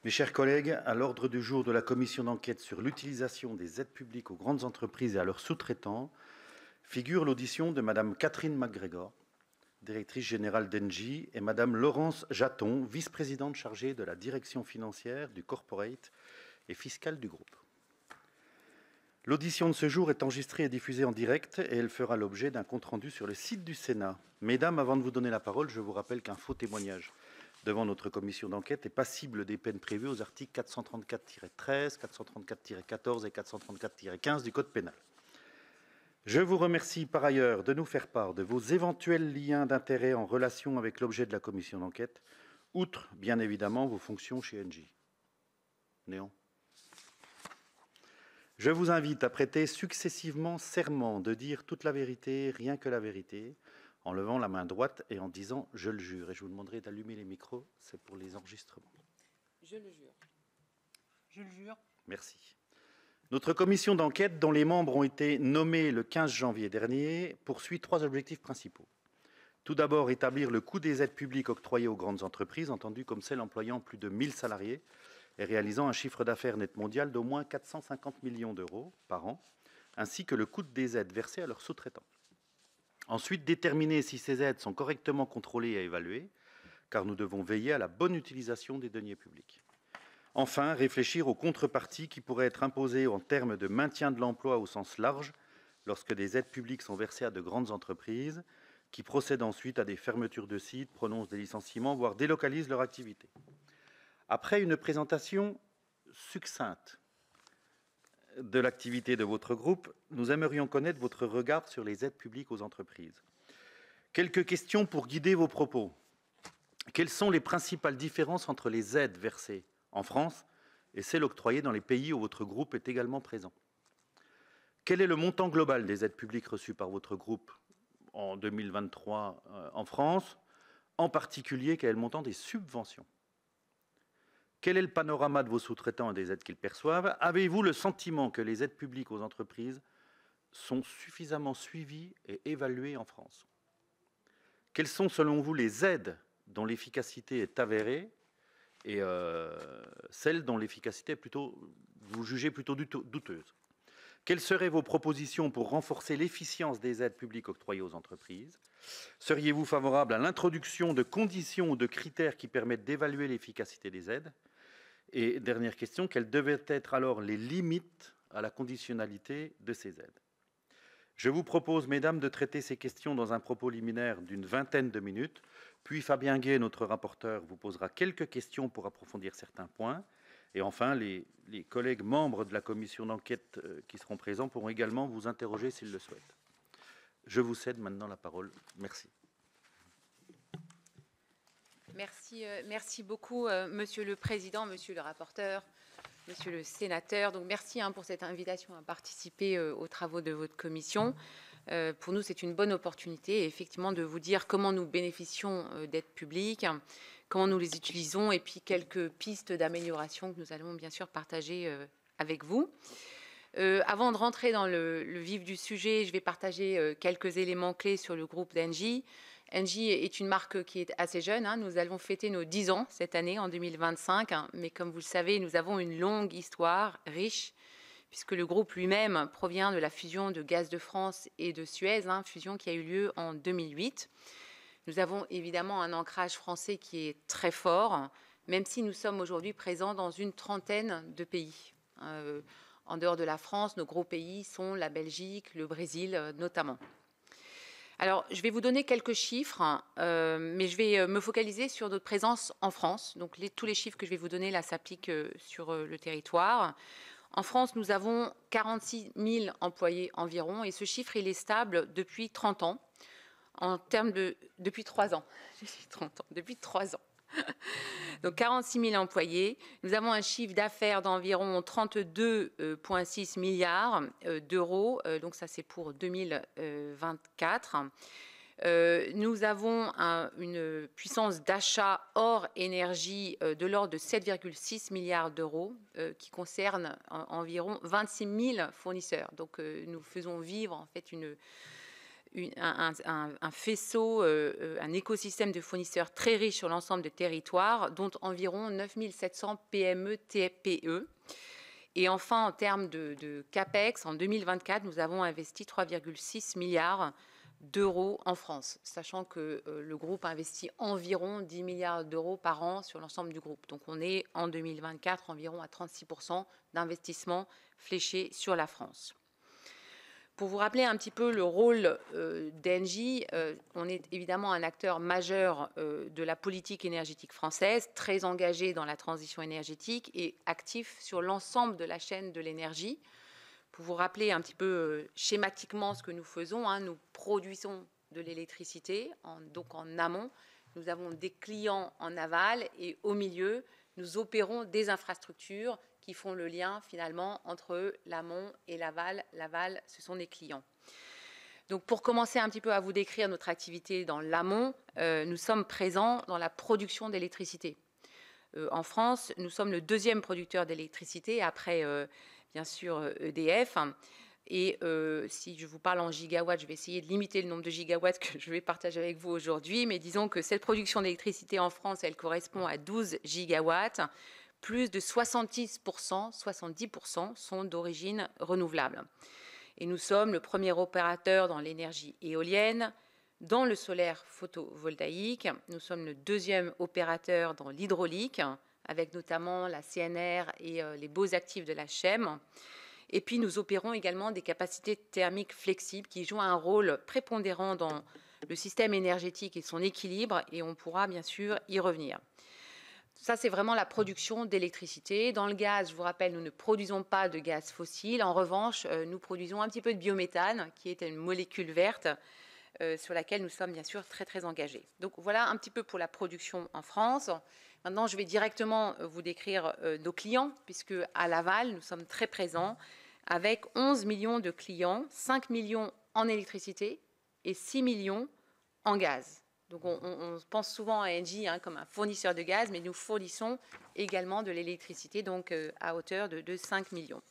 Mes chers collègues, à l'ordre du jour de la commission d'enquête sur l'utilisation des aides publiques aux grandes entreprises et à leurs sous-traitants figure l'audition de Madame Catherine MacGregor, directrice générale d'Engie, et Madame Laurence Jaton, vice-présidente chargée de la direction financière, du corporate et fiscal du groupe. L'audition de ce jour est enregistrée et diffusée en direct et elle fera l'objet d'un compte-rendu sur le site du Sénat. Mesdames, avant de vous donner la parole, je vous rappelle qu'un faux témoignage devant notre commission d'enquête est passible des peines prévues aux articles 434-13, 434-14 et 434-15 du Code pénal. Je vous remercie par ailleurs de nous faire part de vos éventuels liens d'intérêt en relation avec l'objet de la commission d'enquête, outre bien évidemment vos fonctions chez Engie. Néant. Je vous invite à prêter successivement serment de dire toute la vérité, rien que la vérité, en levant la main droite et en disant « je le jure ». Et je vous demanderai d'allumer les micros, c'est pour les enregistrements. Je le jure. Je le jure. Merci. Notre commission d'enquête, dont les membres ont été nommés le 15 janvier dernier, poursuit 3 objectifs principaux. Tout d'abord, établir le coût des aides publiques octroyées aux grandes entreprises, entendues comme celles employant plus de 1000 salariés et réalisant un chiffre d'affaires net mondial d'au moins 450 millions d'euros par an, ainsi que le coût des aides versées à leurs sous-traitants. Ensuite, déterminer si ces aides sont correctement contrôlées et évaluées, car nous devons veiller à la bonne utilisation des deniers publics. Enfin, réfléchir aux contreparties qui pourraient être imposées en termes de maintien de l'emploi au sens large, lorsque des aides publiques sont versées à de grandes entreprises, qui procèdent ensuite à des fermetures de sites, prononcent des licenciements, voire délocalisent leur activité. Après une présentation succincte de l'activité de votre groupe, nous aimerions connaître votre regard sur les aides publiques aux entreprises. Quelques questions pour guider vos propos. Quelles sont les principales différences entre les aides versées en France et celles octroyées dans les pays où votre groupe est également présent? Quel est le montant global des aides publiques reçues par votre groupe en 2023 en France? En particulier, quel est le montant des subventions? Quel est le panorama de vos sous-traitants et des aides qu'ils perçoivent? Avez-vous le sentiment que les aides publiques aux entreprises sont suffisamment suivies et évaluées en France? Quelles sont, selon vous, les aides dont l'efficacité est avérée et celles dont l'efficacité est plutôt, vous jugez plutôt douteuse? Quelles seraient vos propositions pour renforcer l'efficience des aides publiques octroyées aux entreprises? Seriez-vous favorable à l'introduction de conditions ou de critères qui permettent d'évaluer l'efficacité des aides? Et dernière question, quelles devaient être alors les limites à la conditionnalité de ces aides? Je vous propose, mesdames, de traiter ces questions dans un propos liminaire d'une vingtaine de minutes, puis Fabien Gay, notre rapporteur, vous posera quelques questions pour approfondir certains points. Et enfin, les collègues membres de la commission d'enquête qui seront présents pourront également vous interroger s'ils le souhaitent. Je vous cède maintenant la parole. Merci. Merci beaucoup, Monsieur le Président, Monsieur le rapporteur, Monsieur le sénateur. Donc, merci pour cette invitation à participer aux travaux de votre commission. Pour nous, c'est une bonne opportunité, effectivement, de vous dire comment nous bénéficions d'aides publiques, comment nous les utilisons, et puis quelques pistes d'amélioration que nous allons bien sûr partager avec vous. Avant de rentrer dans le vif du sujet, je vais partager quelques éléments clés sur le groupe d'Engie. Engie est une marque qui est assez jeune. Nous allons fêter nos 10 ans cette année, en 2025. Mais comme vous le savez, nous avons une longue histoire riche, puisque le groupe lui-même provient de la fusion de Gaz de France et de Suez, fusion qui a eu lieu en 2008. Nous avons évidemment un ancrage français qui est très fort, même si nous sommes aujourd'hui présents dans une trentaine de pays. En dehors de la France, nos gros pays sont la Belgique, le Brésil notamment. Alors, je vais vous donner quelques chiffres, mais je vais me focaliser sur notre présence en France. Donc, tous les chiffres que je vais vous donner là s'appliquent sur le territoire. En France, nous avons 46 000 employés environ, et ce chiffre, il est stable depuis 30 ans, en termes de... Depuis 3 ans. J'ai dit 30 ans, depuis 3 ans. Donc 46 000 employés. Nous avons un chiffre d'affaires d'environ 32,6 milliards d'euros. Donc ça, c'est pour 2024. Nous avons une puissance d'achat hors énergie de l'ordre de 7,6 milliards d'euros qui concerne environ 26 000 fournisseurs. Donc nous faisons vivre en fait un faisceau, un écosystème de fournisseurs très riche sur l'ensemble des territoires, dont environ 9700 PME, TPE. Et enfin, en termes de CAPEX, en 2024, nous avons investi 3,6 milliards d'euros en France, sachant que le groupe investit environ 10 milliards d'euros par an sur l'ensemble du groupe. Donc on est en 2024 environ à 36% d'investissement fléché sur la France. Pour vous rappeler un petit peu le rôle d'Engie, on est évidemment un acteur majeur de la politique énergétique française, très engagé dans la transition énergétique et actif sur l'ensemble de la chaîne de l'énergie. Pour vous rappeler un petit peu schématiquement ce que nous faisons, nous produisons de l'électricité, donc en amont. Nous avons des clients en aval et au milieu, nous opérons des infrastructures qui font le lien finalement entre l'amont et l'aval. L'aval, ce sont des clients. Donc pour commencer un petit peu à vous décrire notre activité dans l'amont, nous sommes présents dans la production d'électricité. En France, nous sommes le deuxième producteur d'électricité après, bien sûr, EDF. Et si je vous parle en gigawatts, je vais essayer de limiter le nombre de gigawatts que je vais partager avec vous aujourd'hui. Mais disons que cette production d'électricité en France, elle correspond à 12 gigawatts. Plus de 70% sont d'origine renouvelable. Et nous sommes le premier opérateur dans l'énergie éolienne, dans le solaire photovoltaïque. Nous sommes le deuxième opérateur dans l'hydraulique, avec notamment la CNR et les beaux actifs de la CHEM. Et puis nous opérons également des capacités thermiques flexibles qui jouent un rôle prépondérant dans le système énergétique et son équilibre, et on pourra bien sûr y revenir. Ça, c'est vraiment la production d'électricité. Dans le gaz, je vous rappelle, nous ne produisons pas de gaz fossile. En revanche, nous produisons un petit peu de biométhane, qui est une molécule verte sur laquelle nous sommes bien sûr très, très engagés. Donc voilà un petit peu pour la production en France. Maintenant, je vais directement vous décrire nos clients, puisque à Laval, nous sommes très présents avec 11 millions de clients, 5 millions en électricité et 6 millions en gaz. Donc on pense souvent à Engie comme un fournisseur de gaz, mais nous fournissons également de l'électricité, donc à hauteur de 5 millions.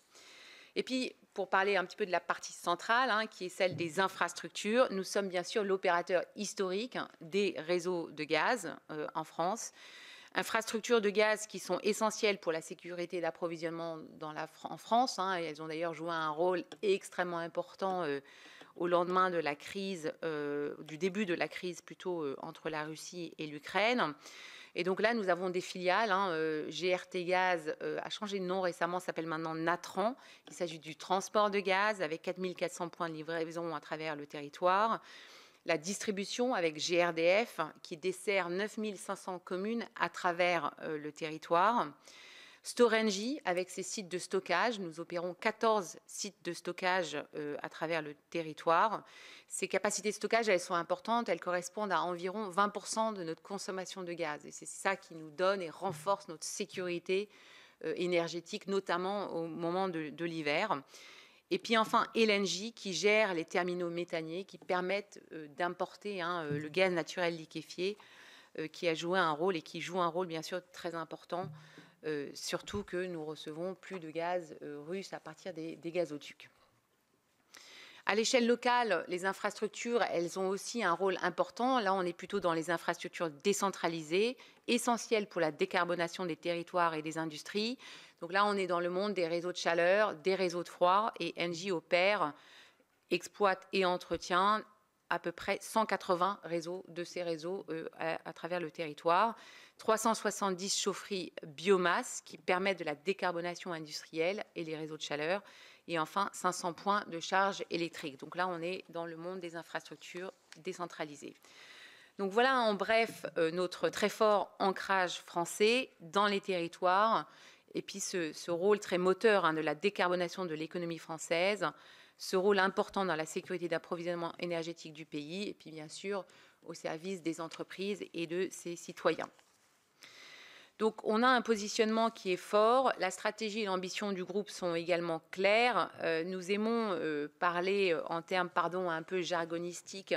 Et puis, pour parler un petit peu de la partie centrale, qui est celle des infrastructures, nous sommes bien sûr l'opérateur historique des réseaux de gaz en France. Infrastructures de gaz qui sont essentielles pour la sécurité d'approvisionnement en France. Et elles ont d'ailleurs joué un rôle extrêmement important au lendemain de la crise, du début de la crise plutôt entre la Russie et l'Ukraine. Et donc là, nous avons des filiales. GRT Gaz a changé de nom récemment, s'appelle maintenant Natran. Il s'agit du transport de gaz avec 4400 points de livraison à travers le territoire. La distribution avec GRDF qui dessert 9500 communes à travers le territoire. Storengy avec ses sites de stockage. Nous opérons 14 sites de stockage à travers le territoire. Ces capacités de stockage, elles sont importantes. Elles correspondent à environ 20% de notre consommation de gaz. Et c'est ça qui nous donne et renforce notre sécurité énergétique, notamment au moment de l'hiver. Et puis enfin, LNG qui gère les terminaux méthaniers qui permettent d'importer le gaz naturel liquéfié qui a joué un rôle et qui joue un rôle bien sûr très important, surtout que nous recevons plus de gaz russe à partir des gazoducs. À l'échelle locale, les infrastructures, elles ont aussi un rôle important. Là, on est plutôt dans les infrastructures décentralisées, essentielles pour la décarbonation des territoires et des industries. Donc là, on est dans le monde des réseaux de chaleur, des réseaux de froid, et Engie opère, exploite et entretient à peu près 180 réseaux de ces réseaux à travers le territoire. 370 chaufferies biomasse qui permettent de la décarbonation industrielle et les réseaux de chaleur. Et enfin, 500 points de charge électrique. Donc là, on est dans le monde des infrastructures décentralisées. Donc voilà en bref notre très fort ancrage français dans les territoires et puis ce rôle très moteur de la décarbonation de l'économie française, ce rôle important dans la sécurité d'approvisionnement énergétique du pays et puis bien sûr au service des entreprises et de ses citoyens. Donc on a un positionnement qui est fort, la stratégie et l'ambition du groupe sont également claires. Nous aimons parler en termes, un peu jargonistiques,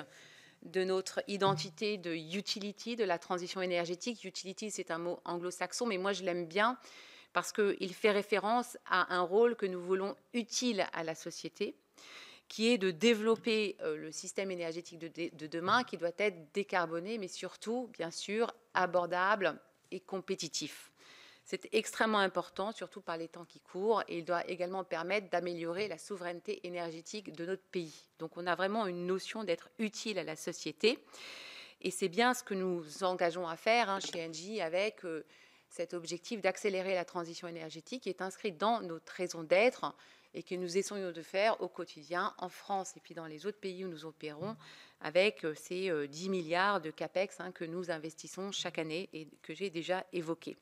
de notre identité de utility, de la transition énergétique. Utility, c'est un mot anglo-saxon, mais moi je l'aime bien parce qu'il fait référence à un rôle que nous voulons utile à la société. qui est de développer le système énergétique de demain, qui doit être décarboné, mais surtout, bien sûr, abordable et compétitif. C'est extrêmement important, surtout par les temps qui courent, et il doit également permettre d'améliorer la souveraineté énergétique de notre pays. Donc on a vraiment une notion d'être utile à la société, et c'est bien ce que nous engageons à faire chez Engie avec cet objectif d'accélérer la transition énergétique qui est inscrit dans notre raison d'être et que nous essayons de faire au quotidien en France et puis dans les autres pays où nous opérons avec ces 10 milliards de CAPEX que nous investissons chaque année et que j'ai déjà évoqué.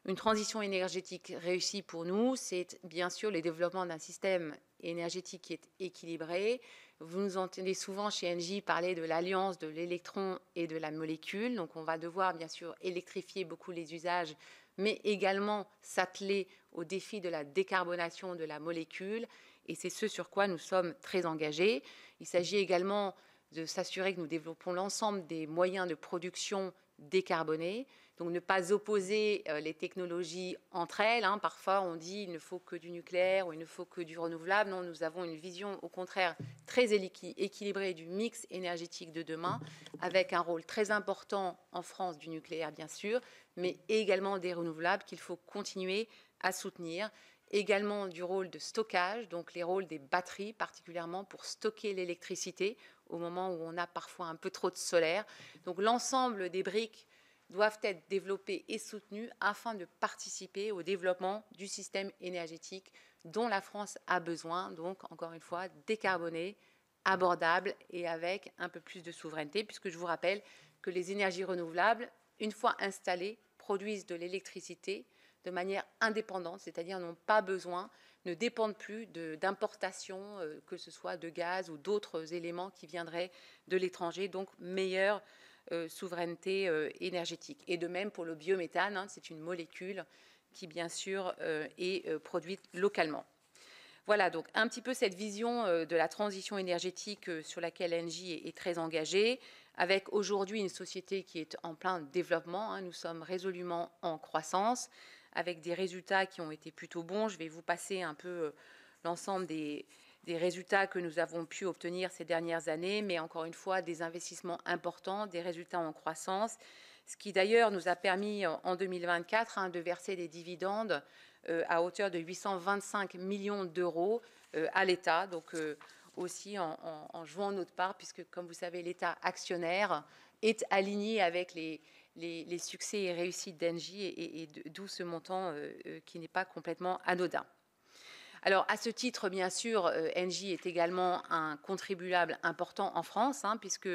Une transition énergétique réussie pour nous, c'est bien sûr le développement d'un système énergétique qui est équilibré. Vous nous entendez souvent chez Engie parler de l'alliance de l'électron et de la molécule. Donc on va devoir bien sûr électrifier beaucoup les usages, mais également s'atteler au défi de la décarbonation de la molécule. Et c'est ce sur quoi nous sommes très engagés. Il s'agit également de s'assurer que nous développons l'ensemble des moyens de production décarbonés. Donc ne pas opposer les technologies entre elles. Parfois on dit il ne faut que du nucléaire ou il ne faut que du renouvelable. Non, nous avons une vision au contraire très équilibrée du mix énergétique de demain, avec un rôle très important en France du nucléaire bien sûr, mais également des renouvelables qu'il faut continuer à soutenir. Également du rôle de stockage, donc les rôles des batteries particulièrement pour stocker l'électricité au moment où on a parfois un peu trop de solaire. Donc l'ensemble des briques doivent être développés et soutenus afin de participer au développement du système énergétique dont la France a besoin, donc encore une fois décarboné, abordable et avec un peu plus de souveraineté, puisque je vous rappelle que les énergies renouvelables, une fois installées, produisent de l'électricité de manière indépendante, c'est-à-dire n'ont pas besoin, ne dépendent plus d'importations, que ce soit de gaz ou d'autres éléments qui viendraient de l'étranger, donc meilleure souveraineté énergétique. Et de même pour le biométhane, c'est une molécule qui bien sûr est produite localement. Voilà donc un petit peu cette vision de la transition énergétique sur laquelle Engie est très engagée, avec aujourd'hui une société qui est en plein développement. Nous sommes résolument en croissance, avec des résultats qui ont été plutôt bons. Je vais vous passer un peu l'ensemble des résultats que nous avons pu obtenir ces dernières années, mais encore une fois, des investissements importants, des résultats en croissance, ce qui d'ailleurs nous a permis en 2024 de verser des dividendes à hauteur de 825 millions d'euros à l'État, donc aussi en jouant notre part, puisque comme vous savez, l'État actionnaire est aligné avec les succès et réussites d'Engie et d'où ce montant qui n'est pas complètement anodin. Alors, à ce titre, bien sûr, Engie est également un contribuable important en France, puisque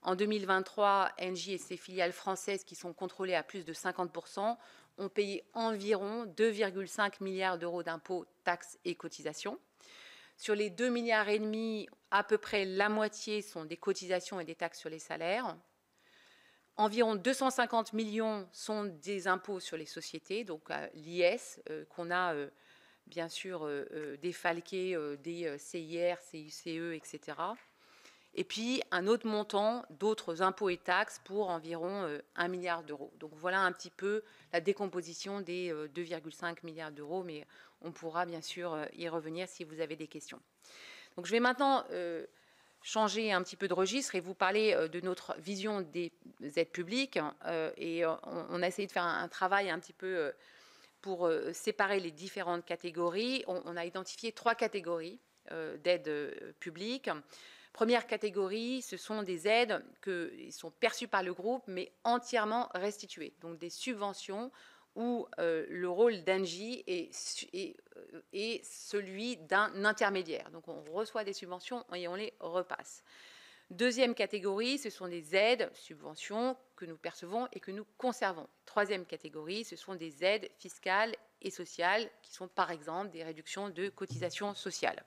en 2023, Engie et ses filiales françaises, qui sont contrôlées à plus de 50%, ont payé environ 2,5 milliards d'euros d'impôts, taxes et cotisations. Sur les 2,5 milliards, à peu près la moitié sont des cotisations et des taxes sur les salaires. Environ 250 millions sont des impôts sur les sociétés, donc l'IS, qu'on a bien sûr défalqué des CIR, CICE, etc. Et puis un autre montant d'autres impôts et taxes pour environ 1 milliard d'euros. Donc voilà un petit peu la décomposition des 2,5 milliards d'euros, mais on pourra bien sûr y revenir si vous avez des questions. Donc je vais maintenant changer un petit peu de registre et vous parler de notre vision des aides publiques. Et on a essayé de faire un travail un petit peu pour séparer les différentes catégories. On a identifié 3 catégories d'aides publiques. Première catégorie, ce sont des aides qui sont perçues par le groupe, mais entièrement restituées. Donc des subventions où le rôle d'Engie est celui d'un intermédiaire. Donc on reçoit des subventions et on les repasse. Deuxième catégorie, ce sont des aides, subventions que nous percevons et que nous conservons. Troisième catégorie, ce sont des aides fiscales et sociales qui sont par exemple des réductions de cotisations sociales.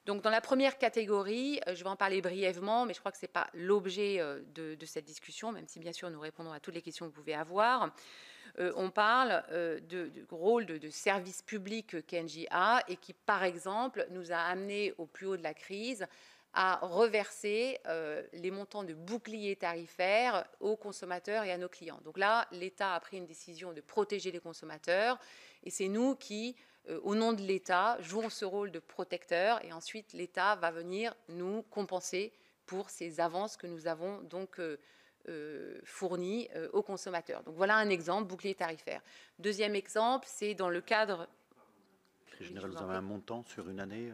Donc dans la première catégorie, je vais en parler brièvement, mais je crois que ce n'est pas l'objet de cette discussion, même si bien sûr nous répondons à toutes les questions que vous pouvez avoir. On parle du rôle de service public qu'Engie a et qui, par exemple, nous a amené au plus haut de la crise à reverser les montants de bouclier tarifaire aux consommateurs et à nos clients. Donc là, l'État a pris une décision de protéger les consommateurs et c'est nous qui, au nom de l'État, jouons ce rôle de protecteur et ensuite l'État va venir nous compenser pour ces avances que nous avons donc fournies aux consommateurs. Donc voilà un exemple, bouclier tarifaire. Deuxième exemple, c'est dans le cadre... Général, vous avez un montant sur une année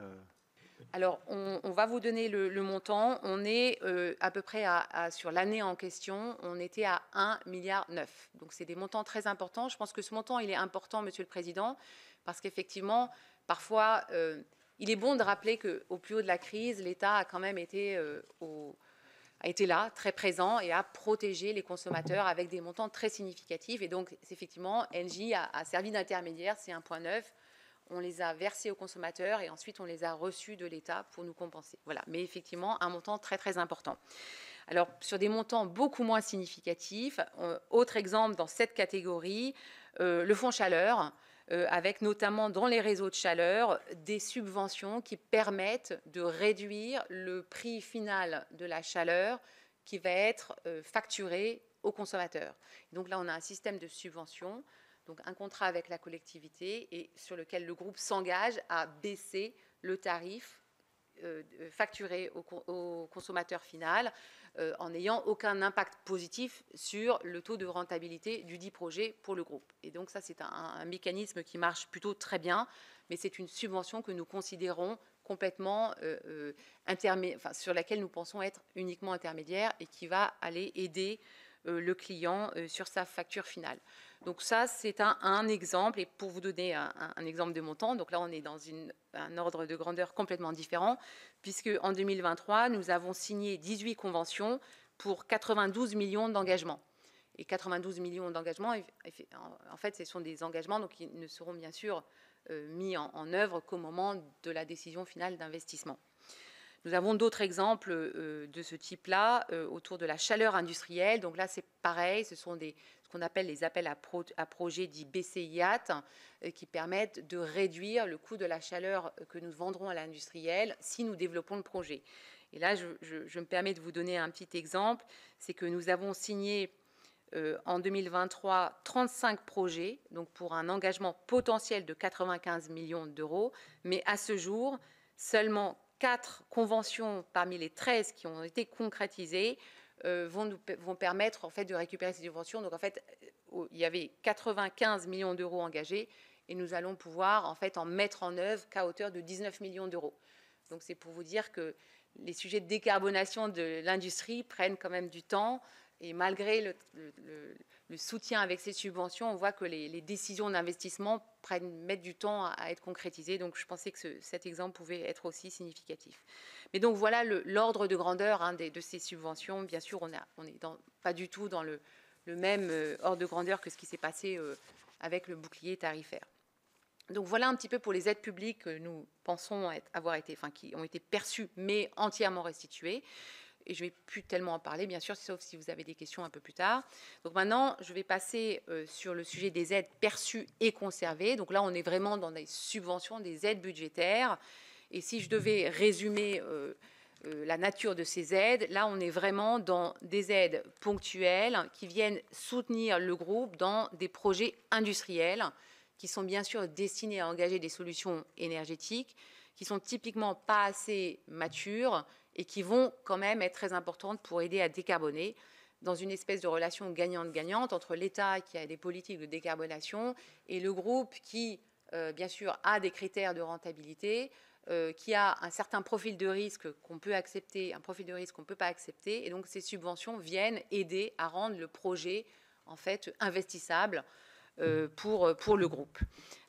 Alors, on va vous donner le montant. On est à peu près sur l'année en question, on était à 1,9 milliard. Donc, c'est des montants très importants. Je pense que ce montant, il est important, Monsieur le Président, parce qu'effectivement, parfois, il est bon de rappeler qu'au plus haut de la crise, l'État a quand même été là, très présent, et a protégé les consommateurs avec des montants très significatifs. Et donc, effectivement, Engie a servi d'intermédiaire, c'est 1,9. On les a versés aux consommateurs et ensuite on les a reçus de l'État pour nous compenser. Voilà, mais effectivement, un montant très très important. Alors, sur des montants beaucoup moins significatifs, autre exemple dans cette catégorie, le fonds chaleur, avec notamment dans les réseaux de chaleur des subventions qui permettent de réduire le prix final de la chaleur qui va être facturé aux consommateurs. Donc là, on a un système de subvention, donc un contrat avec la collectivité et sur lequel le groupe s'engage à baisser le tarif facturé au consommateur final en n'ayant aucun impact positif sur le taux de rentabilité du dit projet pour le groupe. Et donc ça, c'est un mécanisme qui marche plutôt très bien, mais c'est une subvention que nous considérons complètement sur laquelle nous pensons être uniquement intermédiaire et qui va aller aider le client sur sa facture finale. Donc ça, c'est un exemple, et pour vous donner un exemple de montant, donc là on est dans un ordre de grandeur complètement différent, puisque en 2023, nous avons signé 18 conventions pour 92 millions d'engagements. Et 92 millions d'engagements, en fait, ce sont des engagements donc, qui ne seront bien sûr mis en œuvre qu'au moment de la décision finale d'investissement. Nous avons d'autres exemples de ce type-là autour de la chaleur industrielle. Donc là, c'est pareil, ce sont ce qu'on appelle les appels à projets dits BCIAT qui permettent de réduire le coût de la chaleur que nous vendrons à l'industriel si nous développons le projet. Et là, je me permets de vous donner un petit exemple, c'est que nous avons signé en 2023 35 projets, donc pour un engagement potentiel de 95 millions d'euros, mais à ce jour, seulement 4 conventions parmi les 13 qui ont été concrétisées vont permettre en fait de récupérer ces subventions. Donc en fait, il y avait 95 millions d'euros engagés et nous allons pouvoir en fait en mettre en œuvre qu'à hauteur de 19 millions d'euros. Donc c'est pour vous dire que les sujets de décarbonation de l'industrie prennent quand même du temps et malgré le soutien avec ces subventions, on voit que les décisions d'investissement mettent du temps à être concrétisées. Donc, je pensais que cet exemple pouvait être aussi significatif. Mais donc, voilà l'ordre de grandeur de ces subventions. Bien sûr, on n'est pas du tout dans le même ordre de grandeur que ce qui s'est passé avec le bouclier tarifaire. Donc, voilà un petit peu pour les aides publiques que nous pensons qui ont été perçues, mais entièrement restituées. Et je ne vais plus tellement en parler, bien sûr, sauf si vous avez des questions un peu plus tard. Donc maintenant, je vais passer sur le sujet des aides perçues et conservées. Donc là, on est vraiment dans des subventions, des aides budgétaires. Et si je devais résumer la nature de ces aides, là, on est vraiment dans des aides ponctuelles qui viennent soutenir le groupe dans des projets industriels qui sont bien sûr destinés à engager des solutions énergétiques qui sont typiquement pas assez matures et qui vont quand même être très importantes pour aider à décarboner dans une espèce de relation gagnante-gagnante entre l'État qui a des politiques de décarbonation et le groupe qui, bien sûr, a des critères de rentabilité, qui a un certain profil de risque qu'on peut accepter, un profil de risque qu'on ne peut pas accepter. Et donc, ces subventions viennent aider à rendre le projet, en fait, investissable pour le groupe.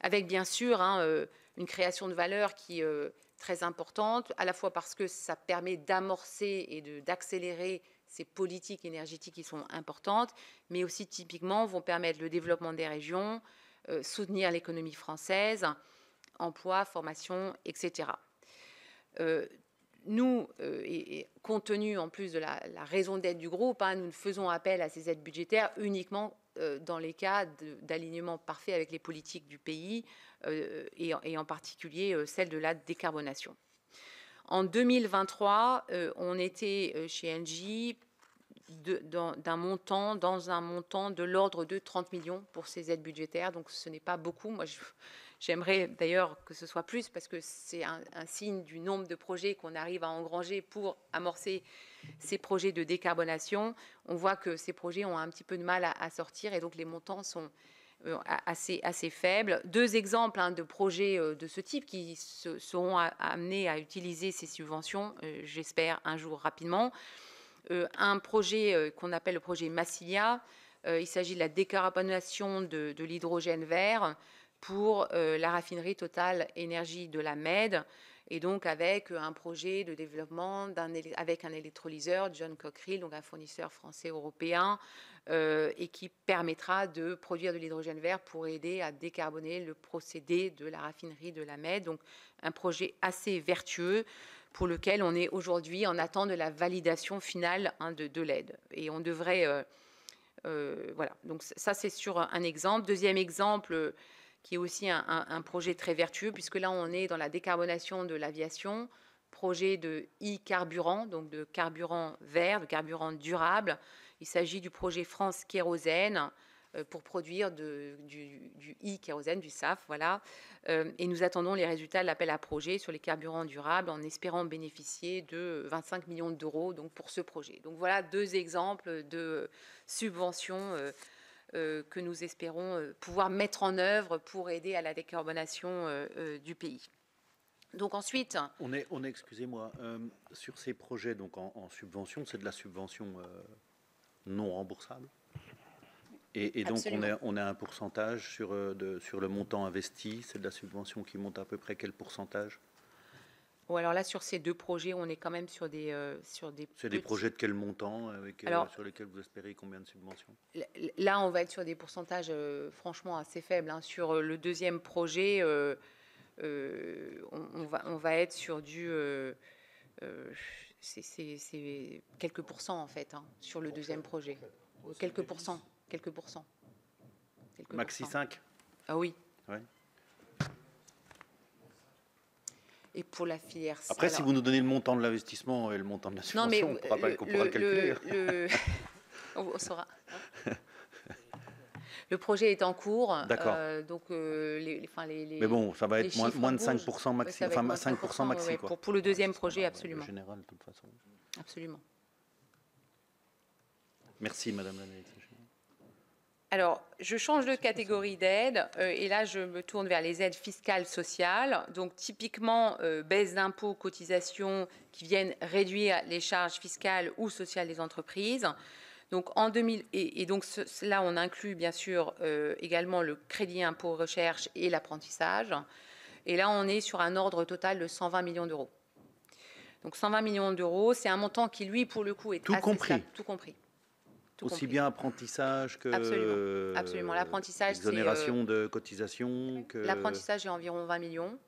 Avec, bien sûr, une création de valeur qui est très importante, à la fois parce que ça permet d'amorcer et d'accélérer ces politiques énergétiques qui sont importantes, mais aussi typiquement vont permettre le développement des régions, soutenir l'économie française, emploi, formation, etc. Nous, et compte tenu en plus de la raison d'être du groupe, nous ne faisons appel à ces aides budgétaires uniquement dans les cas d'alignement parfait avec les politiques du pays et en particulier celle de la décarbonation. En 2023, on était chez Engie dans un montant de l'ordre de 30 millions pour ces aides budgétaires. Donc ce n'est pas beaucoup. Moi, j'aimerais d'ailleurs que ce soit plus parce que c'est un signe du nombre de projets qu'on arrive à engranger pour amorcer ces projets de décarbonation. On voit que ces projets ont un petit peu de mal à sortir et donc les montants sont assez faibles. Deux exemples de projets de ce type qui seront amenés à utiliser ces subventions, j'espère un jour rapidement. Un projet qu'on appelle le projet Massilia. Il s'agit de la décarbonation de l'hydrogène vert pour la raffinerie Total Énergie de la Med, et donc avec un projet de développement avec un électrolyseur, John Cockerill, donc un fournisseur français-européen, et qui permettra de produire de l'hydrogène vert pour aider à décarboner le procédé de la raffinerie de la Med. Donc un projet assez vertueux pour lequel on est aujourd'hui en attente de la validation finale de l'aide. Et on devrait... voilà, donc ça c'est sur un exemple. Deuxième exemple, qui est aussi un projet très vertueux, puisque là on est dans la décarbonation de l'aviation, projet de e-carburant, donc de carburant vert, de carburant durable. Il s'agit du projet France Kérosène pour produire du e-kérosène, du SAF, voilà. Et nous attendons les résultats de l'appel à projet sur les carburants durables en espérant bénéficier de 25 millions d'euros donc, pour ce projet. Donc voilà deux exemples de subventions que nous espérons pouvoir mettre en œuvre pour aider à la décarbonation du pays. Donc ensuite... On est excusez-moi, sur ces projets donc en subvention, c'est de la subvention non remboursable. Et donc on a un pourcentage sur le montant investi, c'est de la subvention qui monte à peu près quel pourcentage? Bon, alors là, sur ces deux projets, on est quand même sur des C'est des projets de quel montant sur lesquels vous espérez combien de subventions? Là, on va être sur des pourcentages franchement assez faibles. Sur le deuxième projet, on va être sur du... c'est quelques pourcents, en fait, sur le deuxième projet. Quelques pourcents. Maxi 5? Ah oui. Ouais. Et pour la filière... Après, si vous nous donnez le montant de l'investissement et le montant de la subvention, on pourra le calculer. On saura. Le projet est en cours. D'accord. Donc, mais bon, ça va être moins de 5% maxi. Enfin, 5% maxi. Ouais, pour le deuxième projet, absolument. En général, de toute façon. Absolument. Merci, Madame la Ministre. Alors, je change de catégorie d'aide et là, je me tourne vers les aides fiscales sociales. Donc, typiquement, baisse d'impôts, cotisations qui viennent réduire les charges fiscales ou sociales des entreprises. Donc, en 2000, et donc là, on inclut bien sûr également le crédit impôt recherche et l'apprentissage. Et là, on est sur un ordre total de 120 millions d'euros. Donc, 120 millions d'euros, c'est un montant qui, lui, pour le coup, est assez stable. Tout compris. Aussi bien apprentissage que absolument. L'apprentissage, exonération de cotisation. L'apprentissage est environ 20 millions.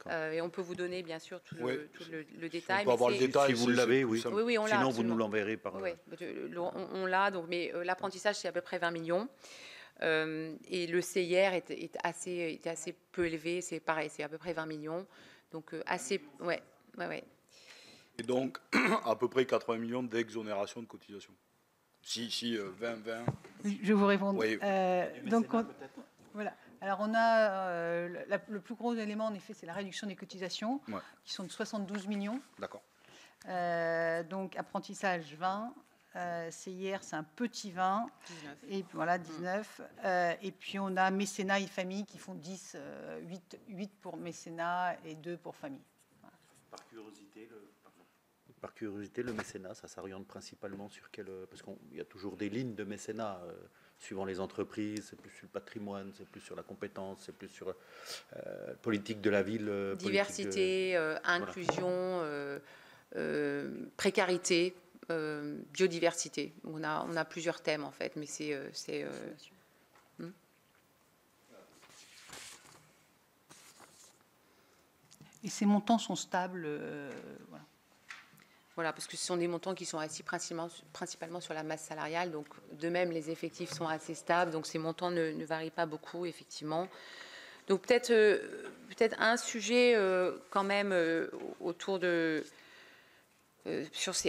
Et on peut vous donner bien sûr tout le détail. On peut avoir le détail si vous l'avez, oui. Oui, on l'a. Sinon, vous nous l'enverrez par. Oui, on l'a. Donc, mais l'apprentissage, c'est à peu près 20 millions. Et le CIR est assez peu élevé. C'est pareil, c'est à peu près 20 millions. Donc assez, ouais. Et donc à peu près 80 millions d'exonération de cotisation. Si 20. Je vous réponds. Oui. Donc, voilà. Alors, on a le plus gros élément, en effet, c'est la réduction des cotisations, qui sont de 72 millions. D'accord. Donc, apprentissage 20, CIR, c'est un petit 20. 19. Et voilà, 19. Et puis, on a mécénat et famille qui font 10, 8 pour mécénat et 2 pour famille. Voilà. Par curiosité, le mécénat, ça s'oriente principalement sur quel... Parce qu'il y a toujours des lignes de mécénat, suivant les entreprises, c'est plus sur le patrimoine, c'est plus sur la compétence, c'est plus sur politique de la ville. Diversité, inclusion, précarité, biodiversité. On a plusieurs thèmes, en fait, mais c'est Et ces montants sont stables, voilà. Voilà, parce que ce sont des montants qui sont assis principalement sur la masse salariale. Donc, de même, les effectifs sont assez stables. Donc, ces montants ne varient pas beaucoup, effectivement. Donc peut-être un sujet quand même autour de...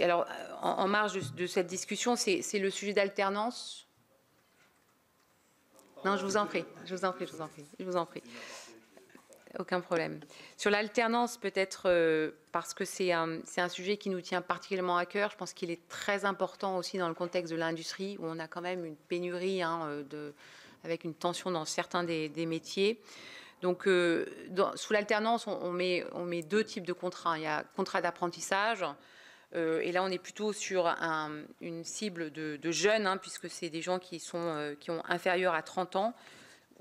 alors, en marge de cette discussion, c'est le sujet d'alternance. Non, je vous en prie, je vous en prie. Aucun problème. Sur l'alternance, peut-être parce que c'est un sujet qui nous tient particulièrement à cœur. Je pense qu'il est très important aussi dans le contexte de l'industrie, où on a quand même une pénurie avec une tension dans certains des métiers. Donc, sous l'alternance, on met deux types de contrats. Il y a contrat d'apprentissage, et là, on est plutôt sur une cible de jeunes, puisque c'est des gens qui ont inférieur à 30 ans,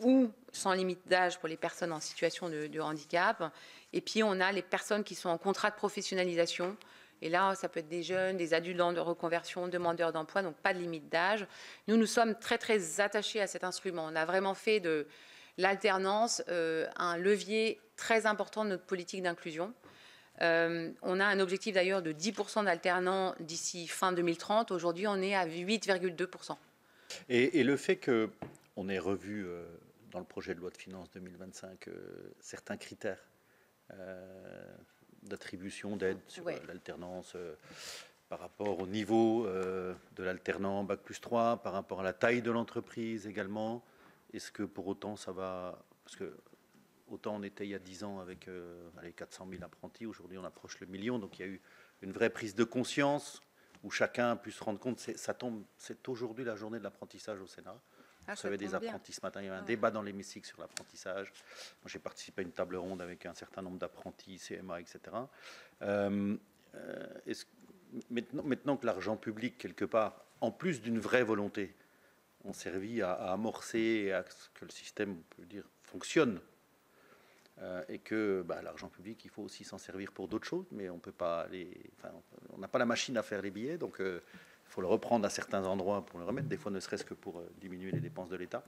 ou sans limite d'âge pour les personnes en situation de handicap. Et puis, on a les personnes qui sont en contrat de professionnalisation. Et là, ça peut être des jeunes, des adultes de reconversion, demandeurs d'emploi, donc pas de limite d'âge. Nous sommes très, très attachés à cet instrument. On a vraiment fait de l'alternance un levier très important de notre politique d'inclusion. On a un objectif d'ailleurs de 10% d'alternants d'ici fin 2030. Aujourd'hui, on est à 8,2%. Et le fait qu'on ait revu dans le projet de loi de finances 2025 certains critères d'attribution d'aide sur l'alternance par rapport au niveau de l'alternant Bac+3, par rapport à la taille de l'entreprise également, est-ce que pour autant ça va... Parce que autant on était il y a 10 ans avec 400 000 apprentis, aujourd'hui on approche le million, donc il y a eu une vraie prise de conscience où chacun a pu se rendre compte. C'est aujourd'hui la journée de l'apprentissage au Sénat. Vous savez, des apprentis ce matin, il y avait un débat dans l'hémicycle sur l'apprentissage. Moi, j'ai participé à une table ronde avec un certain nombre d'apprentis, CMA, etc. Maintenant que l'argent public, quelque part, en plus d'une vraie volonté, ont servi à amorcer et à ce que le système, on peut dire, fonctionne, et que l'argent public, il faut aussi s'en servir pour d'autres choses, mais on peut pas aller... Enfin, on n'a pas la machine à faire les billets, donc... il faut le reprendre à certains endroits pour le remettre, des fois ne serait-ce que pour diminuer les dépenses de l'État.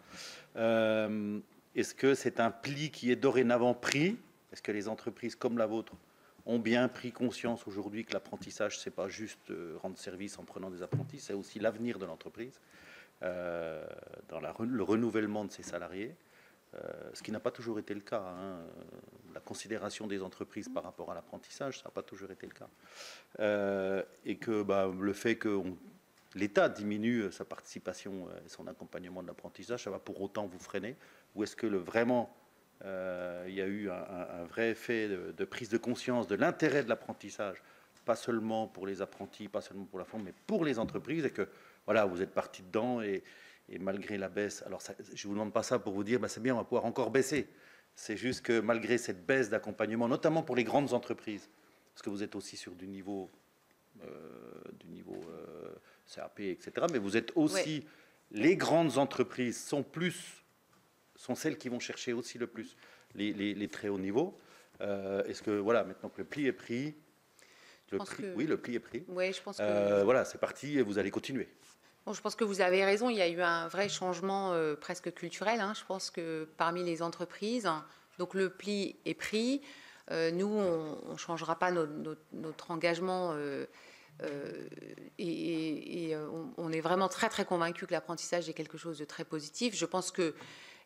Est-ce que c'est un pli qui est dorénavant pris? Est-ce que les entreprises comme la vôtre ont bien pris conscience aujourd'hui que l'apprentissage, c'est pas juste rendre service en prenant des apprentis, c'est aussi l'avenir de l'entreprise, dans le renouvellement de ses salariés, ce qui n'a pas toujours été le cas. La considération des entreprises par rapport à l'apprentissage, ça n'a pas toujours été le cas. Et que le fait que l'État diminue sa participation et son accompagnement de l'apprentissage, ça va pour autant vous freiner? Ou est-ce que vraiment il y a eu un vrai effet de prise de conscience de l'intérêt de l'apprentissage, pas seulement pour les apprentis, pas seulement pour la forme, mais pour les entreprises, et que voilà, vous êtes parti dedans et malgré la baisse, alors ça, je ne vous demande pas ça pour vous dire c'est bien, on va pouvoir encore baisser. C'est juste que malgré cette baisse d'accompagnement, notamment pour les grandes entreprises, parce que vous êtes aussi sur du niveau CAP, etc., mais vous êtes aussi... Les grandes entreprises sont celles qui vont chercher aussi le plus les très hauts niveaux. Est-ce que, voilà, maintenant que le pli est pris... Oui, le pli est pris. Oui, je pense que... voilà, c'est parti et vous allez continuer. Bon, je pense que vous avez raison, il y a eu un vrai changement presque culturel. Je pense que parmi les entreprises, donc le pli est pris. Nous, on ne changera pas notre engagement et on est vraiment très, très convaincus que l'apprentissage est quelque chose de très positif. Je pense que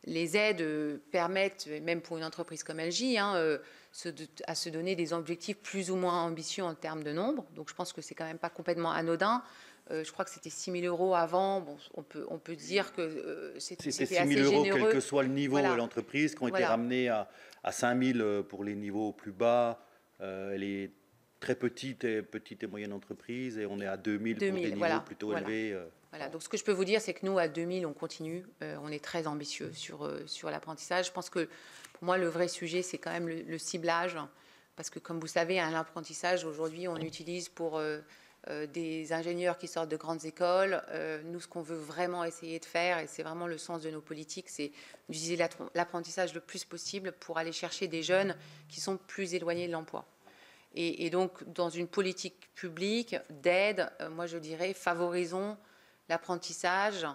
les aides permettent, même pour une entreprise comme LJ, à se donner des objectifs plus ou moins ambitieux en termes de nombre. Donc, je pense que c'est quand même pas complètement anodin. Je crois que c'était 6 000 € avant. Bon, on peut dire que c'était assez généreux. 6 000 €, quel que soit le niveau de l'entreprise, qui ont été ramenés à 5 000 pour les niveaux plus bas. Les très petites et moyennes entreprises, et on est à 2 000 pour des niveaux plutôt élevés. Voilà, donc ce que je peux vous dire, c'est que nous, à 2000, on continue. On est très ambitieux sur l'apprentissage. Je pense que pour moi, le vrai sujet, c'est quand même le ciblage. Parce que, comme vous savez, l'apprentissage, aujourd'hui, on utilise pour des ingénieurs qui sortent de grandes écoles. Nous, ce qu'on veut vraiment essayer de faire, et c'est vraiment le sens de nos politiques, c'est d'utiliser l'apprentissage le plus possible pour aller chercher des jeunes qui sont plus éloignés de l'emploi. Et donc, dans une politique publique d'aide, moi, je dirais, favorisons l'apprentissage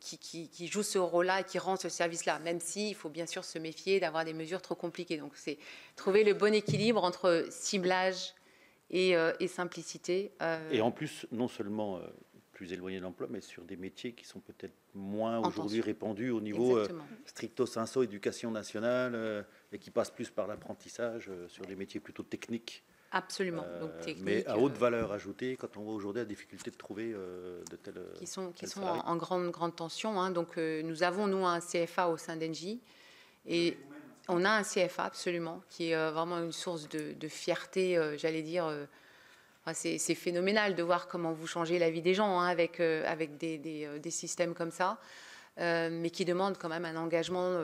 qui joue ce rôle-là et qui rend ce service-là, même s'il faut bien sûr se méfier d'avoir des mesures trop compliquées. Donc, c'est trouver le bon équilibre entre ciblage et simplicité. Et en plus, non seulement plus éloignés de l'emploi, mais sur des métiers qui sont peut-être moins En aujourd'hui tension. répandus au niveau Exactement. stricto sensu éducation nationale et qui passent plus par l'apprentissage sur des métiers plutôt techniques. Absolument. Donc, technique, Mais à haute valeur ajoutée, quand on voit aujourd'hui la difficulté de trouver de tels qui sont salariés. en grande tension. Hein. Donc, nous avons, nous, un CFA au sein d'Engie. Et on a un CFA, absolument, qui est vraiment une source de fierté, j'allais dire. C'est phénoménal de voir comment vous changez la vie des gens, hein, avec des systèmes comme ça. Mais qui demande quand même un engagement.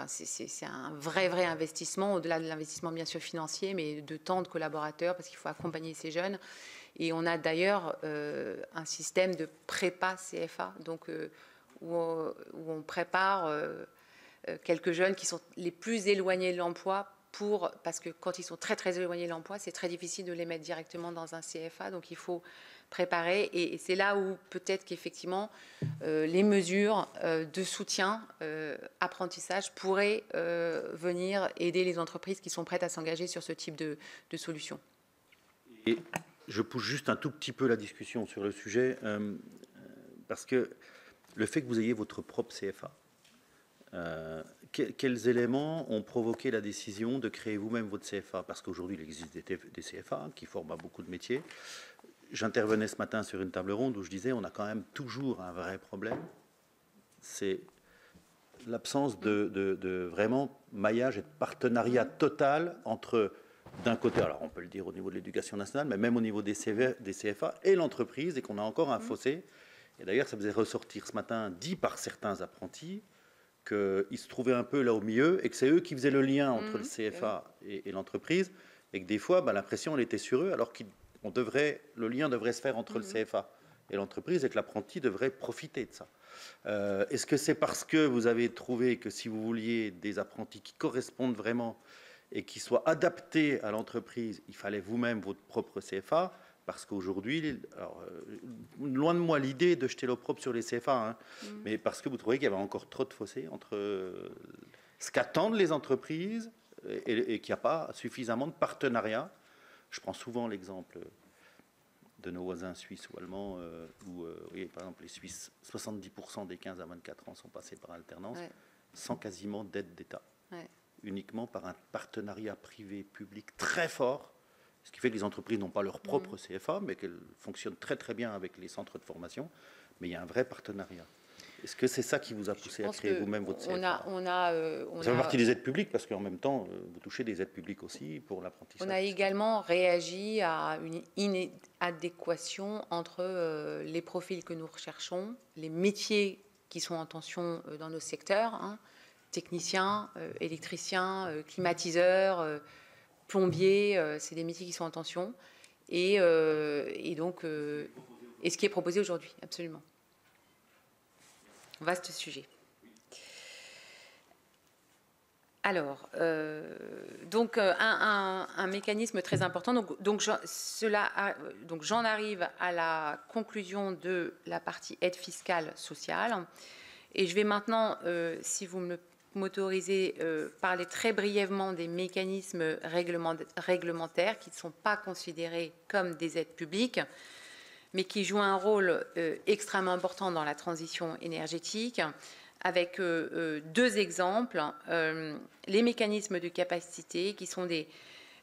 C'est un vrai investissement, au-delà de l'investissement bien sûr financier, mais de temps de collaborateurs, parce qu'il faut accompagner ces jeunes. Et on a d'ailleurs un système de prépa CFA, donc où on prépare quelques jeunes qui sont les plus éloignés de l'emploi. Parce que quand ils sont très éloignés de l'emploi, c'est très difficile de les mettre directement dans un CFA, donc il faut préparer. Et c'est là où peut-être qu'effectivement les mesures de soutien, apprentissage pourraient venir aider les entreprises qui sont prêtes à s'engager sur ce type de solution. Et je pousse juste un tout petit peu la discussion sur le sujet, parce que le fait que vous ayez votre propre CFA, quels éléments ont provoqué la décision de créer vous-même votre CFA? Parce qu'aujourd'hui, il existe des CFA qui forment à beaucoup de métiers. J'intervenais ce matin sur une table ronde où je disais on a quand même toujours un vrai problème, c'est l'absence de vraiment maillage et de partenariat total entre, d'un côté, alors on peut le dire au niveau de l'éducation nationale, mais même au niveau des CFA et l'entreprise, et qu'on a encore un fossé. Et d'ailleurs, ça faisait ressortir ce matin, dit par certains apprentis, qu'ils se trouvaient un peu là au milieu et que c'est eux qui faisaient le lien entre le CFA et l'entreprise, et que des fois, la pression elle était sur eux, alors que le lien devrait se faire entre le CFA et l'entreprise, et que l'apprenti devrait profiter de ça. Est-ce que c'est parce que vous avez trouvé que si vous vouliez des apprentis qui correspondent vraiment et qui soient adaptés à l'entreprise, il fallait vous-même votre propre CFA? Parce qu'aujourd'hui, loin de moi l'idée de jeter l'opprobre sur les CFA, mais parce que vous trouvez qu'il y avait encore trop de fossés entre ce qu'attendent les entreprises et qu'il n'y a pas suffisamment de partenariat. Je prends souvent l'exemple de nos voisins suisses ou allemands, où, par exemple, les Suisses, 70% des 15 à 24 ans sont passés par alternance, sans quasiment d'aide d'État, uniquement par un partenariat privé-public très fort. Ce qui fait que les entreprises n'ont pas leur propre CFA, mais qu'elles fonctionnent très bien avec les centres de formation. Mais il y a un vrai partenariat. Est-ce que c'est ça qui vous a poussé à créer vous-même votre CFA? Ça fait partie des aides publiques, parce qu'en même temps, vous touchez des aides publiques aussi pour l'apprentissage. On a également réagi à une inadéquation entre les profils que nous recherchons, les métiers qui sont en tension dans nos secteurs, techniciens, électriciens, climatiseurs, plombiers, c'est des métiers qui sont en tension, et ce qui est proposé aujourd'hui, absolument. Vaste sujet. Alors, un mécanisme très important. Donc j'en arrive à la conclusion de la partie aide fiscale sociale, et je vais maintenant, si vous m'autorisez, parler très brièvement des mécanismes réglementaires qui ne sont pas considérés comme des aides publiques, mais qui jouent un rôle extrêmement important dans la transition énergétique, avec deux exemples. Les mécanismes de capacité, qui sont des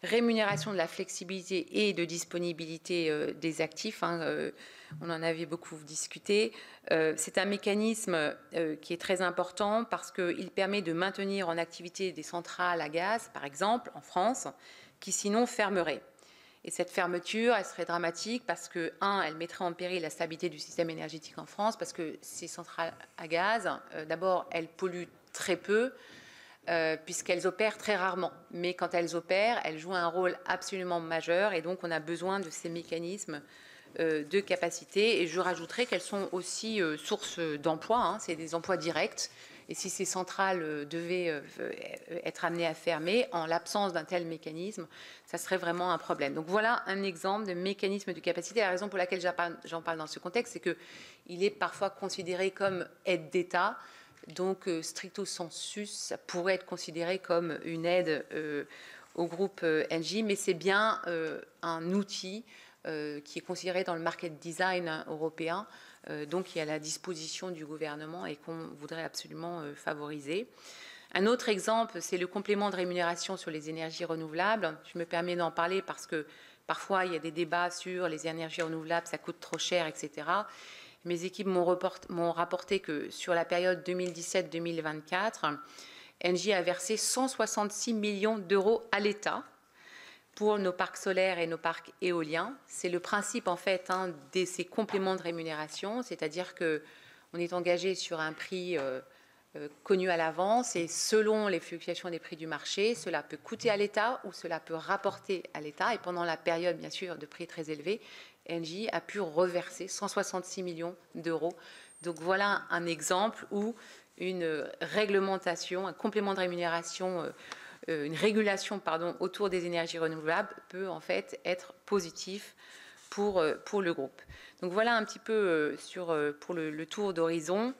rémunérations de la flexibilité et de disponibilité des actifs. On en avait beaucoup discuté. C'est un mécanisme qui est très important parce qu'il permet de maintenir en activité des centrales à gaz, par exemple, en France, qui sinon fermeraient. Et cette fermeture, elle serait dramatique parce que, elle mettrait en péril la stabilité du système énergétique en France, parce que ces centrales à gaz, d'abord, elles polluent très peu, puisqu'elles opèrent très rarement. Mais quand elles opèrent, elles jouent un rôle absolument majeur, et donc on a besoin de ces mécanismes de capacité. Et je rajouterai qu'elles sont aussi source d'emplois, c'est des emplois directs. Et si ces centrales devaient être amenées à fermer, en l'absence d'un tel mécanisme, ça serait vraiment un problème. Donc voilà un exemple de mécanisme de capacité. La raison pour laquelle j'en parle dans ce contexte, c'est qu'il est parfois considéré comme aide d'État. Donc stricto sensu, ça pourrait être considéré comme une aide au groupe Engie, mais c'est bien un outil qui est considéré dans le market design européen, donc qui est à la disposition du gouvernement et qu'on voudrait absolument favoriser. Un autre exemple, c'est le complément de rémunération sur les énergies renouvelables. Je me permets d'en parler parce que parfois il y a des débats sur les énergies renouvelables, ça coûte trop cher, etc. Mes équipes m'ont rapporté que sur la période 2017-2024, Engie a versé 166 millions d'euros à l'État pour nos parcs solaires et nos parcs éoliens. C'est le principe en fait de ces compléments de rémunération, c'est-à-dire qu'on est engagé sur un prix connu à l'avance et selon les fluctuations des prix du marché, cela peut coûter à l'État ou cela peut rapporter à l'État. Et pendant la période, bien sûr, de prix très élevés, Engie a pu reverser 166 millions d'euros. Donc voilà un exemple où une réglementation, un complément de rémunération, une régulation autour des énergies renouvelables peut en fait être positif pour le groupe. Donc voilà un petit peu pour le tour d'horizon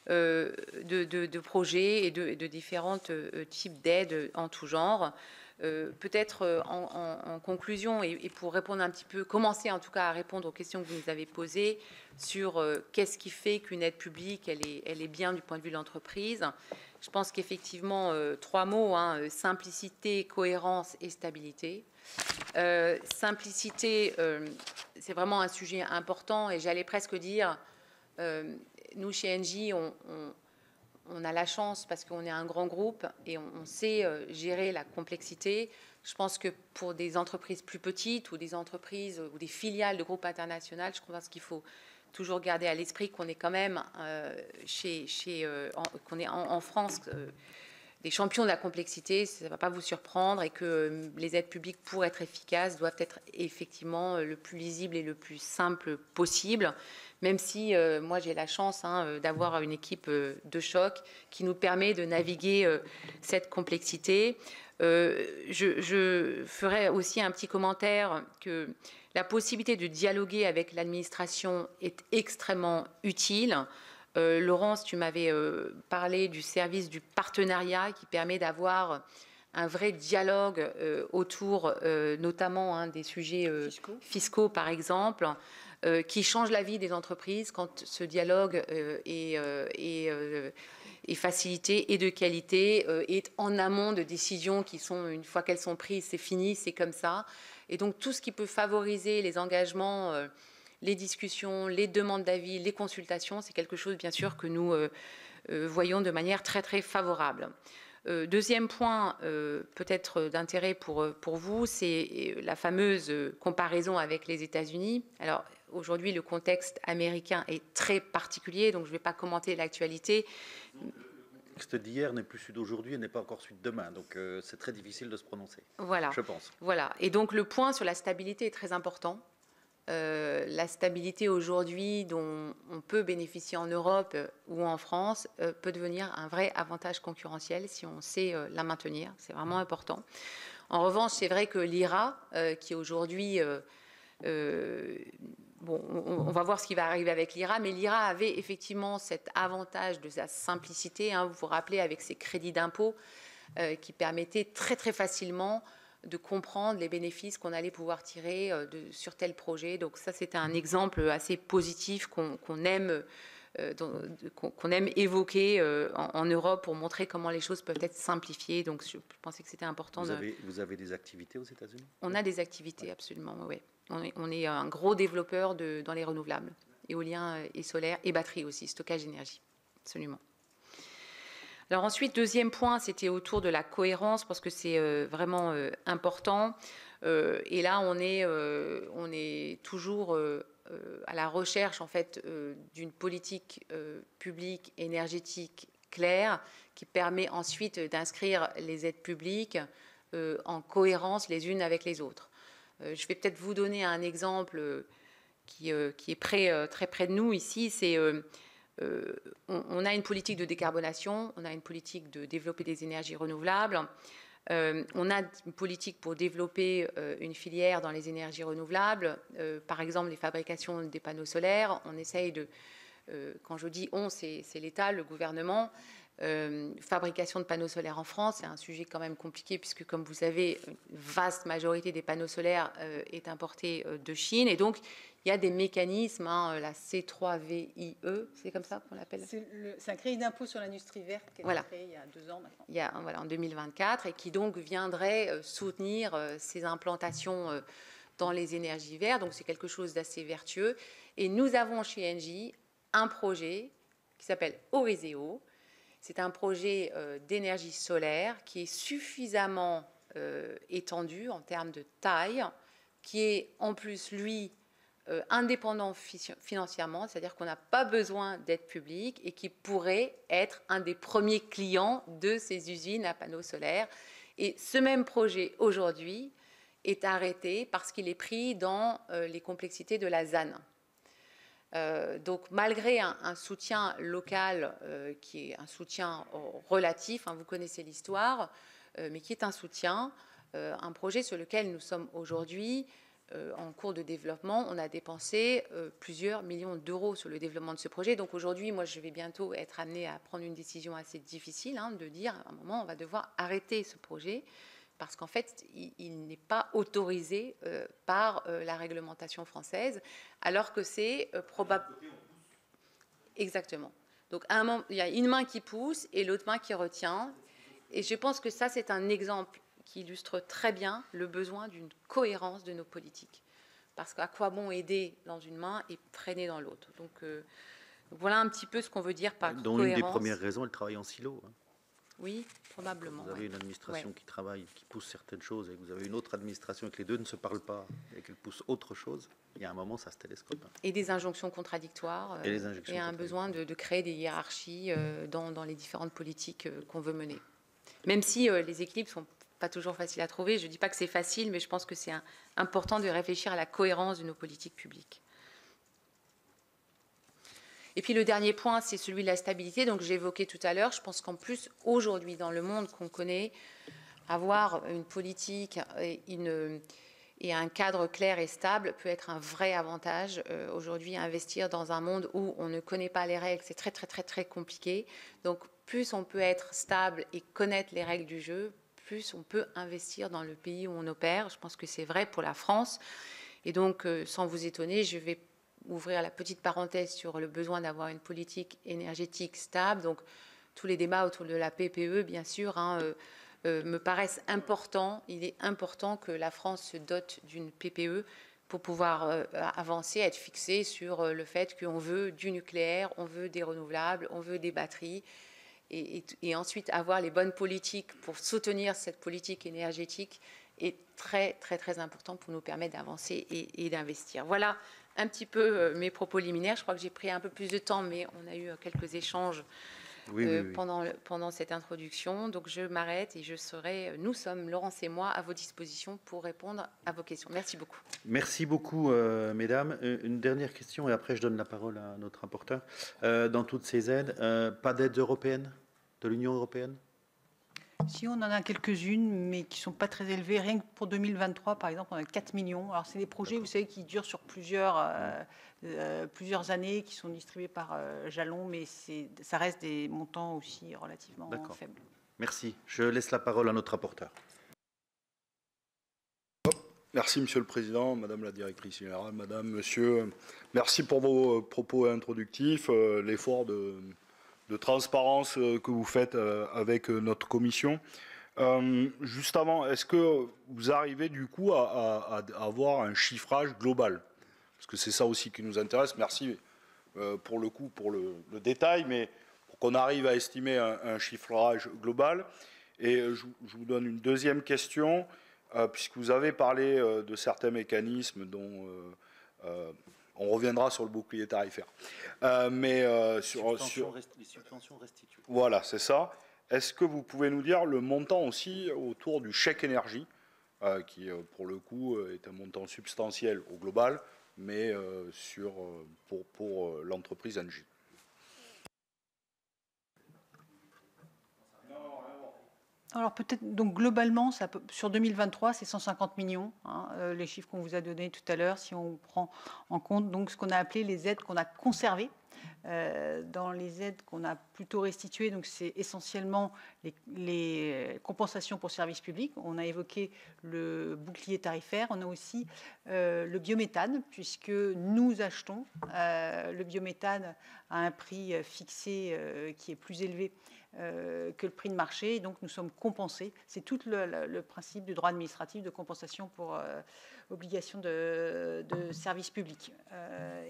de projets et de différents types d'aides en tout genre. Peut-être en conclusion et pour répondre un petit peu, commencer en tout cas à répondre aux questions que vous nous avez posées sur qu'est-ce qui fait qu'une aide publique, elle est bien du point de vue de l'entreprise. Je pense qu'effectivement, 3 mots, simplicité, cohérence et stabilité. Simplicité, c'est vraiment un sujet important et j'allais presque dire, nous chez Engie, on a la chance parce qu'on est un grand groupe et on sait gérer la complexité. Je pense que pour des entreprises plus petites ou des entreprises ou des filiales de groupes internationaux, je pense qu'il faut toujours garder à l'esprit qu'on est quand même qu'on est en France des champions de la complexité, ça ne va pas vous surprendre, et que les aides publiques, pour être efficaces, doivent être effectivement le plus lisible et le plus simple possible, même si moi j'ai la chance d'avoir une équipe de choc qui nous permet de naviguer cette complexité. Je ferai aussi un petit commentaire que la possibilité de dialoguer avec l'administration est extrêmement utile. Laurence, tu m'avais parlé du service du partenariat qui permet d'avoir un vrai dialogue autour notamment des sujets fiscaux par exemple, qui change la vie des entreprises quand ce dialogue est facilité et de qualité, est en amont de décisions qui sont, une fois qu'elles sont prises, c'est fini, c'est comme ça. Et donc tout ce qui peut favoriser les engagements, les discussions, les demandes d'avis, les consultations, c'est quelque chose bien sûr que nous voyons de manière très très favorable. Deuxième point peut-être d'intérêt pour vous, c'est la fameuse comparaison avec les États-Unis. Alors aujourd'hui le contexte américain est très particulier, donc je ne vais pas commenter l'actualité. Le texte d'hier n'est plus celui d'aujourd'hui et n'est pas encore celui de demain, donc c'est très difficile de se prononcer, voilà. Je pense. Voilà, et donc le point sur la stabilité est très important. La stabilité aujourd'hui dont on peut bénéficier en Europe ou en France peut devenir un vrai avantage concurrentiel si on sait la maintenir. C'est vraiment important. En revanche, c'est vrai que l'IRA, qui aujourd'hui... bon, on va voir ce qui va arriver avec l'IRA, mais l'IRA avait effectivement cet avantage de sa simplicité. Vous vous rappelez, avec ses crédits d'impôt qui permettaient très très facilement de comprendre les bénéfices qu'on allait pouvoir tirer sur tel projet. Donc ça, c'était un exemple assez positif qu'on aime évoquer en Europe pour montrer comment les choses peuvent être simplifiées. Donc je pensais que c'était important. Vous avez des activités aux États-Unis? On a des activités, absolument, oui. On est un gros développeur dans les renouvelables, éolien et solaire, et batterie aussi, stockage d'énergie, absolument. Alors ensuite, deuxième point, c'était autour de la cohérence, parce que c'est vraiment important. Et là, on est toujours à la recherche, en fait, d'une politique publique énergétique claire qui permet ensuite d'inscrire les aides publiques en cohérence les unes avec les autres. Je vais peut-être vous donner un exemple qui est très près de nous ici. C'est... on a une politique de décarbonation, on a une politique de développer des énergies renouvelables, on a une politique pour développer une filière dans les énergies renouvelables, par exemple les fabrications des panneaux solaires. On essaye de, quand je dis on, c'est l'État, le gouvernement, fabrication de panneaux solaires en France. C'est un sujet quand même compliqué puisque, comme vous savez, une vaste majorité des panneaux solaires est importée de Chine. Et donc, il y a des mécanismes, la C3VIE, c'est comme ça qu'on l'appelle? C'est un crédit d'impôt sur l'industrie verte qui a été créé il y a 2 ans maintenant. En 2024, et qui donc viendrait soutenir ces implantations dans les énergies vertes. Donc, c'est quelque chose d'assez vertueux. Et nous avons chez Engie un projet qui s'appelle Oriseo. C'est un projet d'énergie solaire qui est suffisamment étendu en termes de taille, qui est en plus, lui, indépendant financièrement, c'est-à-dire qu'on n'a pas besoin d'aide publique et qui pourrait être un des premiers clients de ces usines à panneaux solaires. Et ce même projet, aujourd'hui, est arrêté parce qu'il est pris dans les complexités de la ZAN. Donc, malgré un soutien local qui est un soutien relatif, vous connaissez l'histoire, mais qui est un soutien, un projet sur lequel nous sommes aujourd'hui en cours de développement. On a dépensé plusieurs millions d'euros sur le développement de ce projet. Donc aujourd'hui, moi, je vais bientôt être amenée à prendre une décision assez difficile, de dire à un moment, on va devoir arrêter ce projet parce qu'en fait, il n'est pas autorisé par la réglementation française, alors que c'est probable. Exactement. Donc, à un moment, il y a une main qui pousse et l'autre main qui retient. Et je pense que ça, c'est un exemple qui illustre très bien le besoin d'une cohérence de nos politiques. Parce qu'à quoi bon aider dans une main et freiner dans l'autre? Donc, voilà un petit peu ce qu'on veut dire par cohérence. Dont une des premières raisons, elle travaille en silo. Oui, probablement. Vous avez une administration qui travaille, qui pousse certaines choses, et vous avez une autre administration et que les deux ne se parlent pas et qu'elle pousse autre chose. Il y a un moment, ça se télescope. Et des injonctions contradictoires. Et un besoin de créer des hiérarchies dans les différentes politiques qu'on veut mener. Même si les équilibres ne sont pas toujours faciles à trouver. Je ne dis pas que c'est facile, mais je pense que c'est important de réfléchir à la cohérence de nos politiques publiques. Et puis le dernier point, c'est celui de la stabilité. Donc j'ai évoqué tout à l'heure, je pense qu'en plus, aujourd'hui, dans le monde qu'on connaît, avoir une politique et un cadre clair et stable peut être un vrai avantage. Aujourd'hui, investir dans un monde où on ne connaît pas les règles, c'est très, très, très, très compliqué. Donc plus on peut être stable et connaître les règles du jeu, plus on peut investir dans le pays où on opère. Je pense que c'est vrai pour la France. Et donc, sans vous étonner, je vais ouvrir la petite parenthèse sur le besoin d'avoir une politique énergétique stable. Donc, tous les débats autour de la PPE, bien sûr, me paraissent importants. Il est important que la France se dote d'une PPE pour pouvoir avancer, être fixé sur le fait qu'on veut du nucléaire, on veut des renouvelables, on veut des batteries. Et ensuite, avoir les bonnes politiques pour soutenir cette politique énergétique est très, très, très important pour nous permettre d'avancer et d'investir. Voilà un petit peu mes propos liminaires. Je crois que j'ai pris un peu plus de temps, mais on a eu quelques échanges pendant cette introduction. Donc, je m'arrête et nous sommes, Laurence et moi, à vos dispositions pour répondre à vos questions. Merci beaucoup. Merci beaucoup, mesdames. Une dernière question et après je donne la parole à notre rapporteur. Dans toutes ces aides, pas d'aides européennes de l'Union européenne? Si, on en a quelques-unes, mais qui ne sont pas très élevées. Rien que pour 2023, par exemple, on a 4 millions. Alors, c'est des projets, vous savez, qui durent sur plusieurs années, qui sont distribués par jalons, mais ça reste des montants aussi relativement faibles. Merci. Je laisse la parole à notre rapporteur. Merci, Monsieur le Président, Madame la Directrice Générale, Madame, Monsieur. Merci pour vos propos introductifs, l'effort de transparence que vous faites avec notre commission. Juste avant, est-ce que vous arrivez du coup à avoir un chiffrage global? Parce que c'est ça aussi qui nous intéresse. Merci pour le coup, pour le détail, mais pour qu'on arrive à estimer un chiffrage global. Et je vous donne une deuxième question, puisque vous avez parlé de certains mécanismes dont... on reviendra sur le bouclier tarifaire. Les subventions restituées. Voilà, c'est ça. Est-ce que vous pouvez nous dire le montant aussi autour du chèque énergie, qui, pour le coup, est un montant substantiel au global, mais pour l'entreprise Engie? Alors peut-être, donc globalement, sur 2023, c'est 150 millions, les chiffres qu'on vous a donnés tout à l'heure, si on prend en compte donc ce qu'on a appelé les aides qu'on a conservées. dans les aides qu'on a plutôt restituées. Donc c'est essentiellement les compensations pour services publics. On a évoqué le bouclier tarifaire. On a aussi le biométhane, puisque nous achetons le biométhane à un prix fixé qui est plus élevé que le prix de marché. Et donc nous sommes compensés. C'est tout le principe du droit administratif de compensation pour obligation de service public.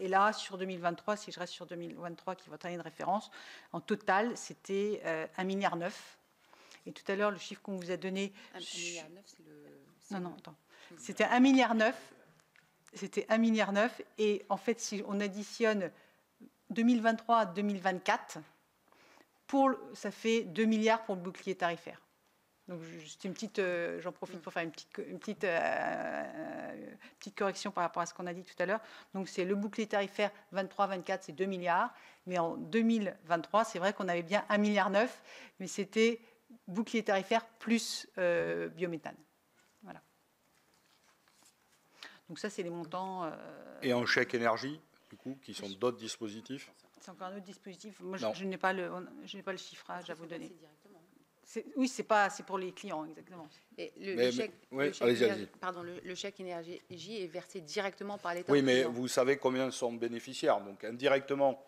Et là, sur 2023, si je reste sur 2023, qui est votre année de référence, en total, c'était 1,9 milliard. Et tout à l'heure, le chiffre qu'on vous a donné... 1,9 milliard, c'est le... Non, non, attends. C'était 1,9 milliard. C'était 1,9 milliard. Et en fait, si on additionne 2023 à 2024, ça fait 2 milliards pour le bouclier tarifaire. Donc, juste une petite, j'en profite pour faire une petite correction par rapport à ce qu'on a dit tout à l'heure. Donc, c'est le bouclier tarifaire 23-24, c'est 2 milliards. Mais en 2023, c'est vrai qu'on avait bien 1,9 milliard, mais c'était bouclier tarifaire plus biométhane. Voilà. Donc, ça, c'est les montants. Et en chèque énergie, du coup, qui sont d'autres dispositifs? C'est encore un autre dispositif. Moi, je n'ai pas le chiffrage à vous donner. Oui, c'est pour les clients, exactement. Et le chèque énergie est versé directement par l'État. Oui, mais vous savez combien sont bénéficiaires. Donc, indirectement,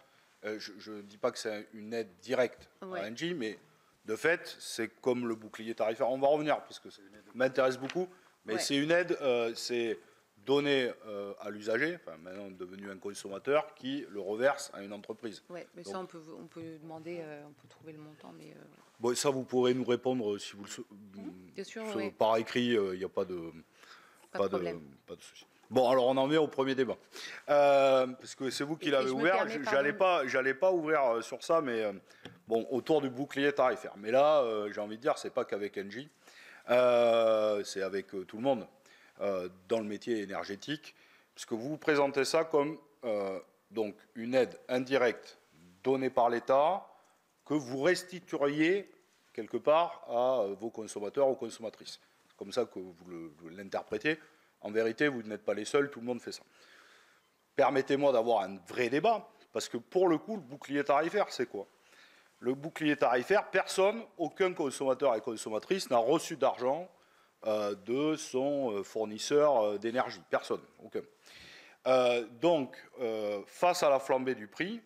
je ne dis pas que c'est une aide directe à Engie, mais de fait, c'est comme le bouclier tarifaire. On va revenir, parce que ça m'intéresse beaucoup, mais c'est une aide, c'est donné à l'usager, enfin maintenant devenu un consommateur, qui le reverse à une entreprise. Oui, mais donc, ça, on peut demander, on peut trouver le montant, mais... Bon, ça, vous pourrez nous répondre si vous le bien sûr, par écrit, il n'y a pas de souci. Bon, alors on en vient au premier débat. Parce que c'est vous qui l'avez ouvert. J'allais pas ouvrir sur ça, mais bon, autour du bouclier tarifaire. Mais là, j'ai envie de dire, c'est pas qu'avec Engie, c'est avec tout le monde dans le métier énergétique, parce que vous présentez ça comme donc une aide indirecte donnée par l'État que vous restitueriez quelque part à vos consommateurs ou consommatrices. C'est comme ça que vous l'interprétez. En vérité, vous n'êtes pas les seuls, tout le monde fait ça. Permettez-moi d'avoir un vrai débat, parce que pour le coup, le bouclier tarifaire, c'est quoi? Le bouclier tarifaire, aucun consommateur et consommatrice n'a reçu d'argent de son fournisseur d'énergie. Personne, aucun. Donc, face à la flambée du prix,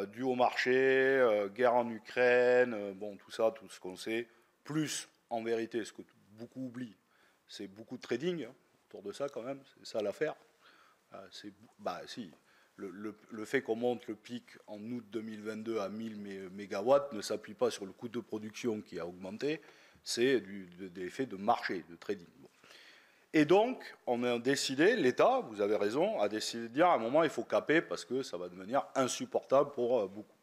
dû au marché, guerre en Ukraine, bon, tout ça, tout ce qu'on sait, plus, en vérité, ce que beaucoup oublient, c'est beaucoup de trading autour de ça quand même, c'est ça l'affaire. Le fait qu'on monte le pic en août 2022 à 1000 mégawatts ne s'appuie pas sur le coût de production qui a augmenté, c'est des effets de marché, de trading. Bon. Et donc, on a décidé, l'État, vous avez raison, a décidé de dire à un moment, il faut caper parce que ça va devenir insupportable pour beaucoup.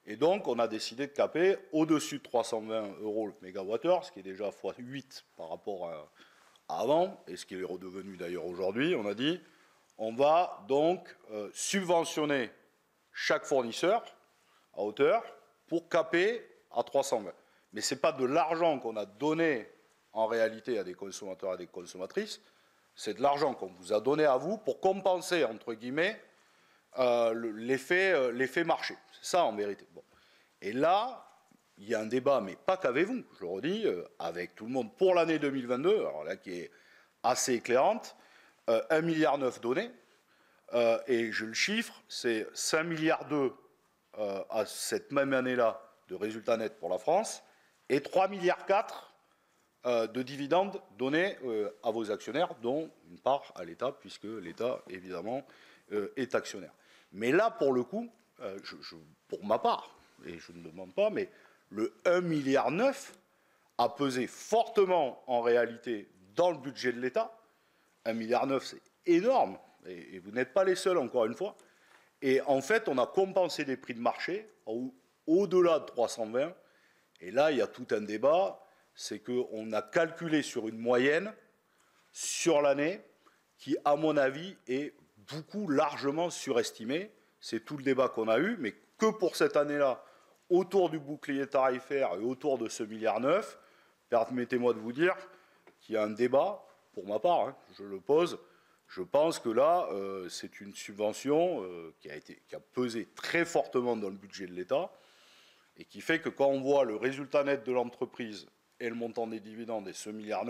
Et donc, on a décidé de caper au-dessus de 320 € le mégawattheure, ce qui est déjà x8 par rapport à avant, et ce qui est redevenu d'ailleurs aujourd'hui. On a dit, on va donc subventionner chaque fournisseur à hauteur pour caper à 320. Mais ce n'est pas de l'argent qu'on a donné en réalité à des consommateurs et à des consommatrices, c'est de l'argent qu'on vous a donné à vous pour compenser, entre guillemets, l'effet marché. C'est ça en vérité. Bon. Et là, il y a un débat, mais pas qu'avec vous, je le redis, avec tout le monde pour l'année 2022, alors là qui est assez éclairante, 1,9 milliard donné, et je le chiffre, c'est 5,2 milliards à cette même année-là de résultats nets pour la France, et 3,4 milliards de dividendes donnés à vos actionnaires, dont une part à l'État, puisque l'État, évidemment, est actionnaire. Mais là, pour le coup, pour ma part, et je ne demande pas, mais le 1,9 milliard a pesé fortement, en réalité, dans le budget de l'État. 1,9 milliard, c'est énorme, et vous n'êtes pas les seuls, encore une fois. Et en fait, on a compensé des prix de marché au-delà de 320, et là, il y a tout un débat, c'est qu'on a calculé sur une moyenne, sur l'année, qui, à mon avis, est beaucoup largement surestimée. C'est tout le débat qu'on a eu, mais que pour cette année-là, autour du bouclier tarifaire et autour de ce 1,9 milliard, permettez-moi de vous dire qu'il y a un débat, pour ma part, je le pose, Je pense que là, c'est une subvention qui a pesé très fortement dans le budget de l'État et qui fait que quand on voit le résultat net de l'entreprise et le montant des dividendes et ce 1,9 milliard,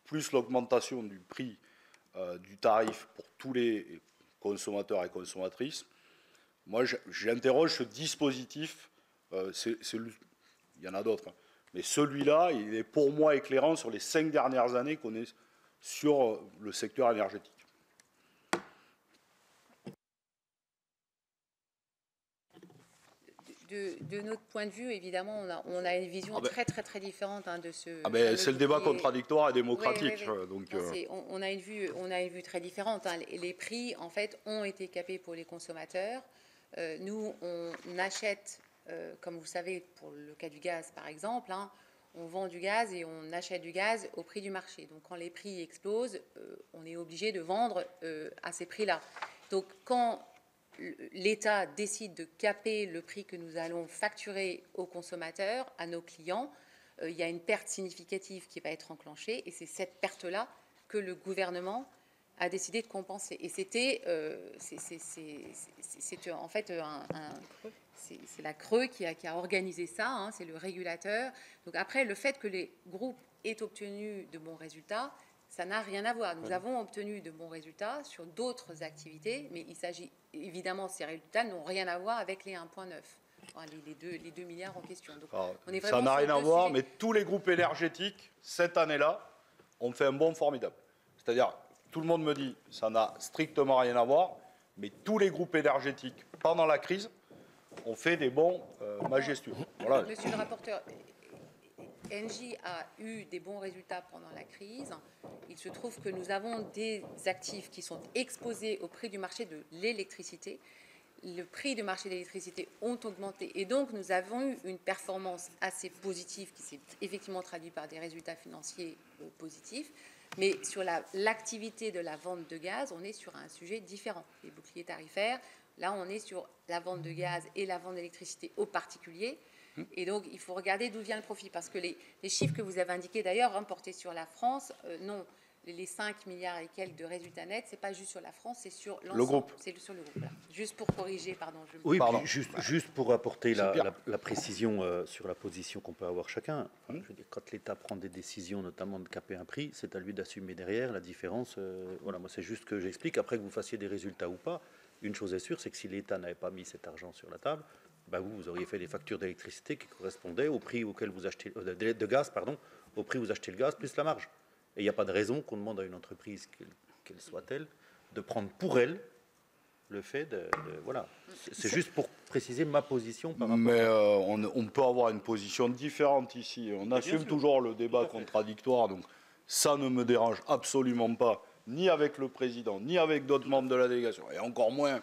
plus l'augmentation du prix du tarif pour tous les consommateurs et consommatrices, moi j'interroge ce dispositif. Il y en a d'autres, hein, mais celui-là, il est pour moi éclairant sur les 5 dernières années qu'on est sur le secteur énergétique. De notre point de vue, évidemment, on a une vision très différente de ce. C'est le débat contradictoire et démocratique. Oui. Donc, on a une vue très différente. Hein. Les prix, en fait, ont été capés pour les consommateurs. Nous, on achète, comme vous savez, pour le cas du gaz, par exemple, hein, on vend du gaz et on achète du gaz au prix du marché. Donc, quand les prix explosent, on est obligé de vendre à ces prix-là. Donc, quand l'État décide de caper le prix que nous allons facturer aux consommateurs, à nos clients, il y a une perte significative qui va être enclenchée et c'est cette perte-là que le gouvernement a décidé de compenser. Et c'était, c'est en fait c'est la CRE qui a organisé ça, hein, c'est le régulateur. Donc après, le fait que les groupes aient obtenu de bons résultats, ça n'a rien à voir. Nous avons obtenu de bons résultats sur d'autres activités, mais il s'agit évidemment, ces résultats n'ont rien à voir avec les 1,9, enfin, les 2 milliards en question. Donc, ça n'a rien à voir, mais tous les groupes énergétiques, cette année-là, ont fait un bond formidable. C'est-à-dire, tout le monde me dit, ça n'a strictement rien à voir, mais tous les groupes énergétiques, pendant la crise, ont fait des bons majestueux. Voilà. Monsieur le rapporteur, Engie a eu des bons résultats pendant la crise. Il se trouve que nous avons des actifs qui sont exposés au prix du marché de l'électricité. Le prix du marché de l'électricité ont augmenté et donc nous avons eu une performance assez positive qui s'est effectivement traduite par des résultats financiers positifs. Mais sur l'activité de la vente de gaz, on est sur un sujet différent. Les boucliers tarifaires, là on est sur la vente de gaz et la vente d'électricité aux particuliers. Et donc, il faut regarder d'où vient le profit. Parce que les chiffres que vous avez indiqués, d'ailleurs, portés sur la France, non, les 5 milliards et quelques de résultats nets, ce n'est pas juste sur la France, c'est sur l'ensemble. Le groupe. C'est sur le groupe. Voilà. Juste pour corriger, pardon. Oui, juste pour apporter la précision sur la position qu'on peut avoir chacun. Je veux dire, quand l'État prend des décisions, notamment de caper un prix, c'est à lui d'assumer derrière la différence. Voilà, moi, c'est juste que j'explique. Après que vous fassiez des résultats ou pas, une chose est sûre, c'est que si l'État n'avait pas mis cet argent sur la table, vous auriez fait des factures d'électricité qui correspondaient au prix auquel vous achetez de gaz, pardon, au prix où vous achetez le gaz plus la marge. Et il n'y a pas de raison qu'on demande à une entreprise, quelle soit-elle, de prendre pour elle le fait de voilà. C'est juste pour préciser ma position par rapport. Mais on peut avoir une position différente ici. On assume toujours le débat contradictoire, donc ça ne me dérange absolument pas, ni avec le président, ni avec d'autres membres de la délégation, et encore moins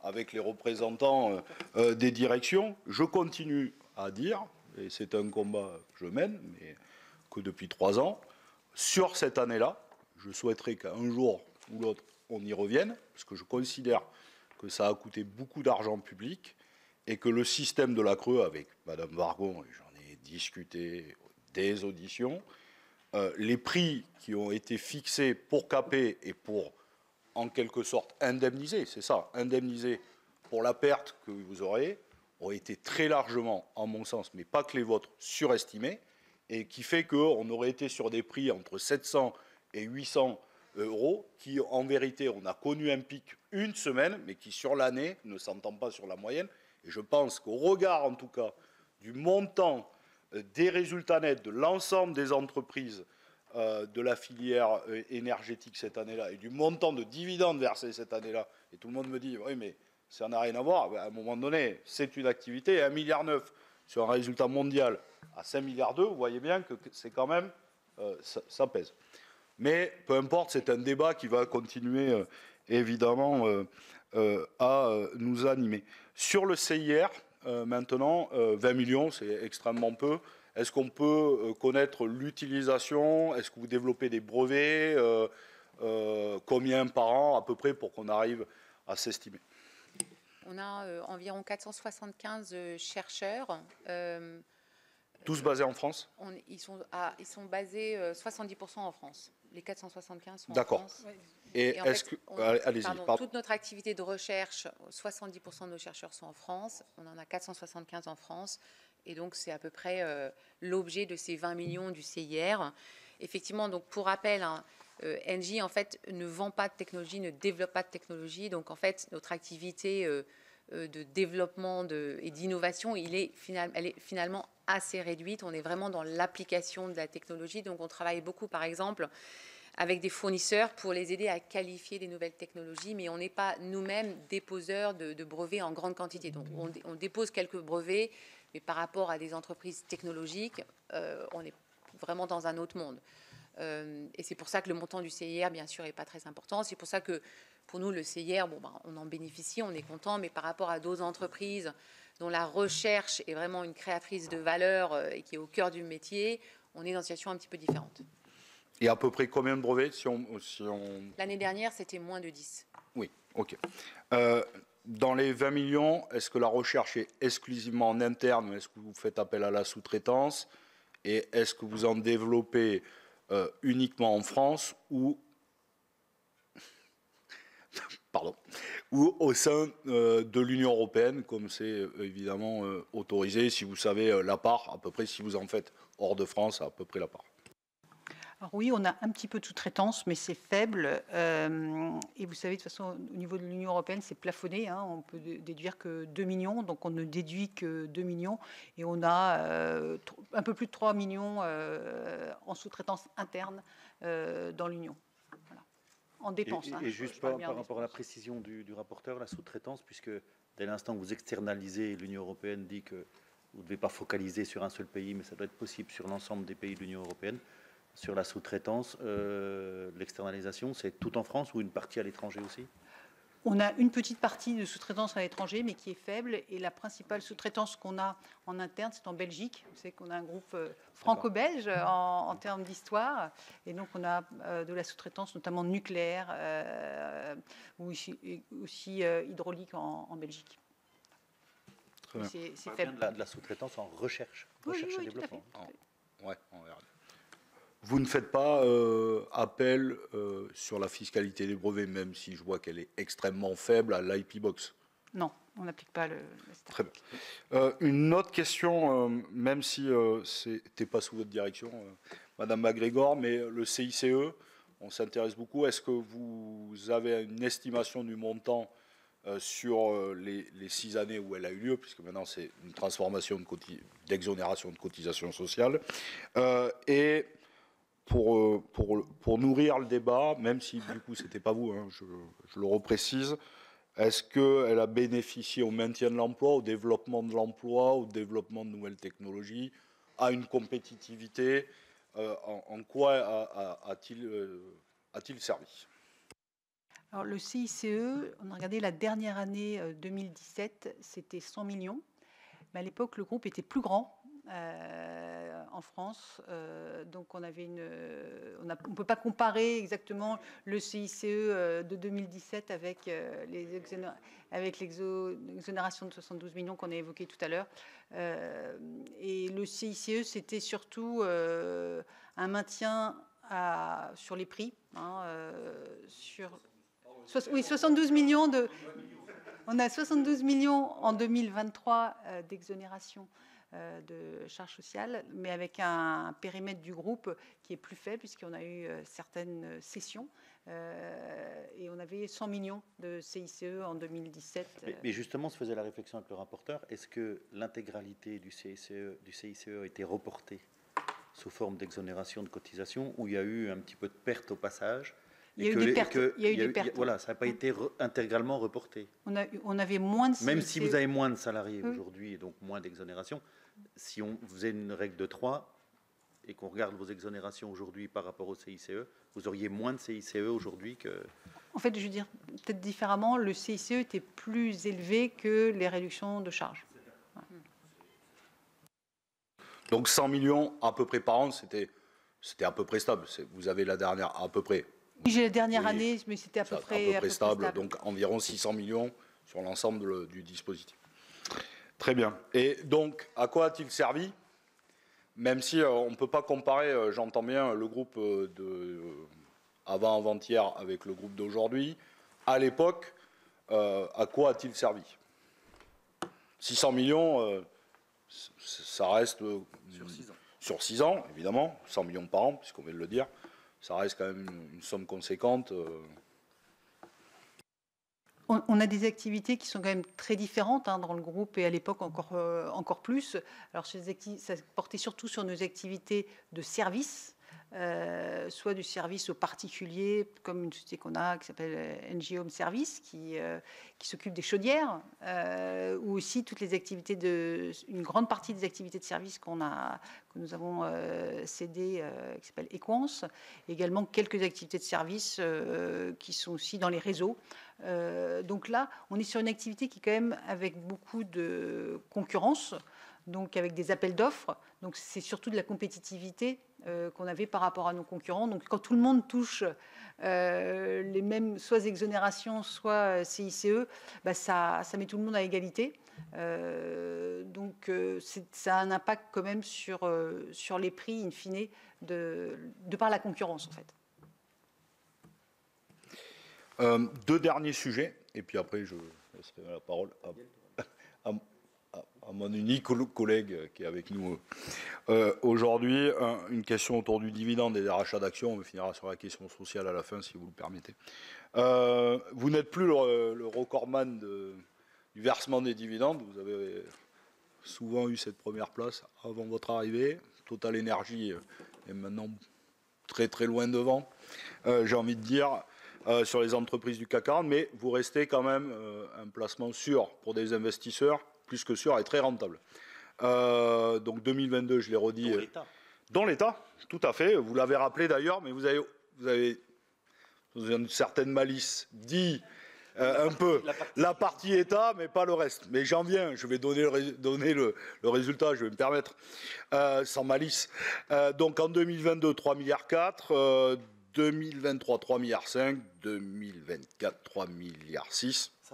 avec les représentants des directions. Je continue à dire, et c'est un combat que je mène, mais que depuis 3 ans, sur cette année-là, je souhaiterais qu'un jour ou l'autre, on y revienne, parce que je considère que ça a coûté beaucoup d'argent public et que le système de la CRE, avec Madame Wargon, et j'en ai discuté des auditions, les prix qui ont été fixés pour caper et pour en quelque sorte indemniser, c'est ça, indemniser pour la perte que vous aurez, ont été très largement, en mon sens, mais pas que les vôtres, surestimés, et qui fait qu'on aurait été sur des prix entre 700 et 800 euros, qui en vérité, on a connu un pic une semaine, mais qui sur l'année ne s'entend pas sur la moyenne. Et je pense qu'au regard, en tout cas, du montant des résultats nets de l'ensemble des entreprises de la filière énergétique cette année-là et du montant de dividendes versés cette année-là, et tout le monde me dit oui mais ça n'a rien à voir, à un moment donné c'est une activité, 1,9 milliard sur un résultat mondial à 5,2 milliards, vous voyez bien que c'est quand même ça pèse. Mais peu importe, c'est un débat qui va continuer évidemment à nous animer. Sur le CIR, maintenant, 20 millions, c'est extrêmement peu. Est-ce qu'on peut connaître l'utilisation? Est-ce que vous développez des brevets? Combien par an à peu près pour qu'on arrive à s'estimer? On a environ 475 chercheurs. Tous basés en France? Ils sont basés 70% en France. Les 475 sont en D'accord. France. Et en est-ce fait, que... Allez-y, pardon. toute notre activité de recherche, 70% de nos chercheurs sont en France. On en a 475 en France. Et donc, c'est à peu près l'objet de ces 20 millions du CIR. Effectivement, donc pour rappel, hein, Engie, en fait, ne vend pas de technologie, ne développe pas de technologie. Donc, en fait, notre activité de développement et d'innovation, elle est finalement assez réduite. On est vraiment dans l'application de la technologie. Donc, on travaille beaucoup, par exemple, avec des fournisseurs pour les aider à qualifier les nouvelles technologies, mais on n'est pas nous-mêmes déposeurs de brevets en grande quantité. Donc, on dépose quelques brevets, mais par rapport à des entreprises technologiques, on est vraiment dans un autre monde. Et c'est pour ça que le montant du CIR, bien sûr, n'est pas très important. C'est pour ça que, pour nous, le CIR, on en bénéficie, on est content, mais par rapport à d'autres entreprises dont la recherche est vraiment une créatrice de valeur et qui est au cœur du métier, on est dans une situation un petit peu différente. Et à peu près combien de brevets L'année dernière, c'était moins de 10. Oui, ok. Dans les 20 millions, est-ce que la recherche est exclusivement en interne? Est-ce que vous faites appel à la sous-traitance? Et est-ce que vous en développez uniquement en France ou au sein de l'Union européenne, comme c'est évidemment autorisé, si vous savez la part, à peu près, si vous en faites hors de France, à peu près la part? Alors oui, on a un petit peu de sous-traitance, mais c'est faible. Et vous savez, de toute façon, au niveau de l'Union européenne, c'est plafonné. Hein, on peut déduire que 2 millions, donc on ne déduit que 2 millions. Et on a un peu plus de 3 millions en sous-traitance interne dans l'Union. Voilà. En dépenses. Et juste par rapport à la précision du rapporteur, la sous-traitance, puisque dès l'instant que vous externalisez, l'Union européenne dit que vous ne devez pas focaliser sur un seul pays, mais ça doit être possible sur l'ensemble des pays de l'Union européenne. Sur la sous-traitance, l'externalisation, c'est tout en France ou une partie à l'étranger aussi? On a une petite partie de sous-traitance à l'étranger, mais qui est faible. Et la principale sous-traitance qu'on a en interne, c'est en Belgique. Vous savez qu'on a un groupe franco-belge en termes d'histoire. Et donc, on a de la sous-traitance, notamment nucléaire ou aussi hydraulique en Belgique. Très bien. C'est faible. De la sous-traitance en recherche et développement. Ouais, on verra. Vous ne faites pas appel sur la fiscalité des brevets, même si je vois qu'elle est extrêmement faible à l'IP Box? Non, on n'applique pas le Très bien. Une autre question, même si ce n'était pas sous votre direction, Madame MacGregor, mais le CICE, on s'intéresse beaucoup. Est-ce que vous avez une estimation du montant sur les 6 années où elle a eu lieu, puisque maintenant c'est une transformation d'exonération de cotisation sociale, et pour nourrir le débat, même si du coup c'était pas vous, hein, je le reprécise, est-ce qu'elle a bénéficié au maintien de l'emploi, au développement de l'emploi, au développement de nouvelles technologies, à une compétitivité? En quoi a-t-il servi? Alors le CICE, on a regardé la dernière année 2017, c'était 100 millions. Mais à l'époque, le groupe était plus grand en France. Donc on avait on ne peut pas comparer exactement le CICE de 2017 avec l'exonération de 72 millions qu'on a évoqué tout à l'heure. Et le CICE, c'était surtout un maintien sur les prix. Oui, 72 millions on a 72 millions en 2023 d'exonération de charges sociales, mais avec un périmètre du groupe qui est plus faible, puisqu'on a eu certaines cessions. Et on avait 100 millions de CICE en 2017. Mais justement, se faisait la réflexion avec le rapporteur, est-ce que l'intégralité du CICE a été reportée sous forme d'exonération de cotisation, ou il y a eu un petit peu de perte au passage? Il y a eu des pertes. Voilà, ça n'a pas été intégralement reporté. On avait moins de CICE. Même si vous avez moins de salariés aujourd'hui et donc moins d'exonération, si on faisait une règle de 3 et qu'on regarde vos exonérations aujourd'hui par rapport au CICE, vous auriez moins de CICE aujourd'hui que... En fait, je veux dire peut-être différemment, le CICE était plus élevé que les réductions de charges. Donc 100 millions à peu près par an, c'était à peu près stable. Vous avez la dernière à peu près. J'ai la dernière année, mais c'était à peu près stable. Donc environ 600 millions sur l'ensemble du dispositif. Très bien. Et donc, à quoi a-t-il servi? Même si on ne peut pas comparer, j'entends bien le groupe avant-hier avec le groupe d'aujourd'hui. À l'époque, à quoi a-t-il servi? 600 millions, ça reste sur 6 ans, évidemment, 100 millions par an, puisqu'on vient de le dire, ça reste quand même une somme conséquente. On a des activités qui sont quand même très différentes dans le groupe et à l'époque encore plus. Alors, ça portait surtout sur nos activités de service, soit du service aux particuliers, comme une société qu'on a qui s'appelle NG Home Service, qui s'occupe des chaudières, ou aussi toutes les activités une grande partie des activités de service que nous avons cédées, qui s'appelle Equance, également quelques activités de service qui sont aussi dans les réseaux. Donc là, on est sur une activité qui est quand même avec beaucoup de concurrence, donc avec des appels d'offres. Donc c'est surtout de la compétitivité qu'on avait par rapport à nos concurrents. Donc quand tout le monde touche les mêmes, soit exonérations, soit CICE, ça met tout le monde à égalité. Donc ça a un impact quand même sur les prix, in fine, de par la concurrence en fait. Deux derniers sujets, et puis après je laisserai la parole à mon unique collègue qui est avec nous aujourd'hui. Une question autour du dividende et des rachats d'actions. On finira sur la question sociale à la fin, si vous le permettez. Vous n'êtes plus le recordman du versement des dividendes. Vous avez souvent eu cette première place avant votre arrivée. Total Énergie est maintenant très très loin devant, j'ai envie de dire. Sur les entreprises du CAC 40, mais vous restez quand même un placement sûr pour des investisseurs, plus que sûr et très rentable. Donc 2022, je l'ai redit. Dans l'État, tout à fait. Vous l'avez rappelé d'ailleurs, mais vous avez une certaine malice dit un peu la partie État, mais pas le reste. Mais j'en viens, je vais donner le résultat, je vais me permettre, sans malice. Donc en 2022, 3,4 milliards. 2023, 3,5 milliards. 2024, 3,6 milliards.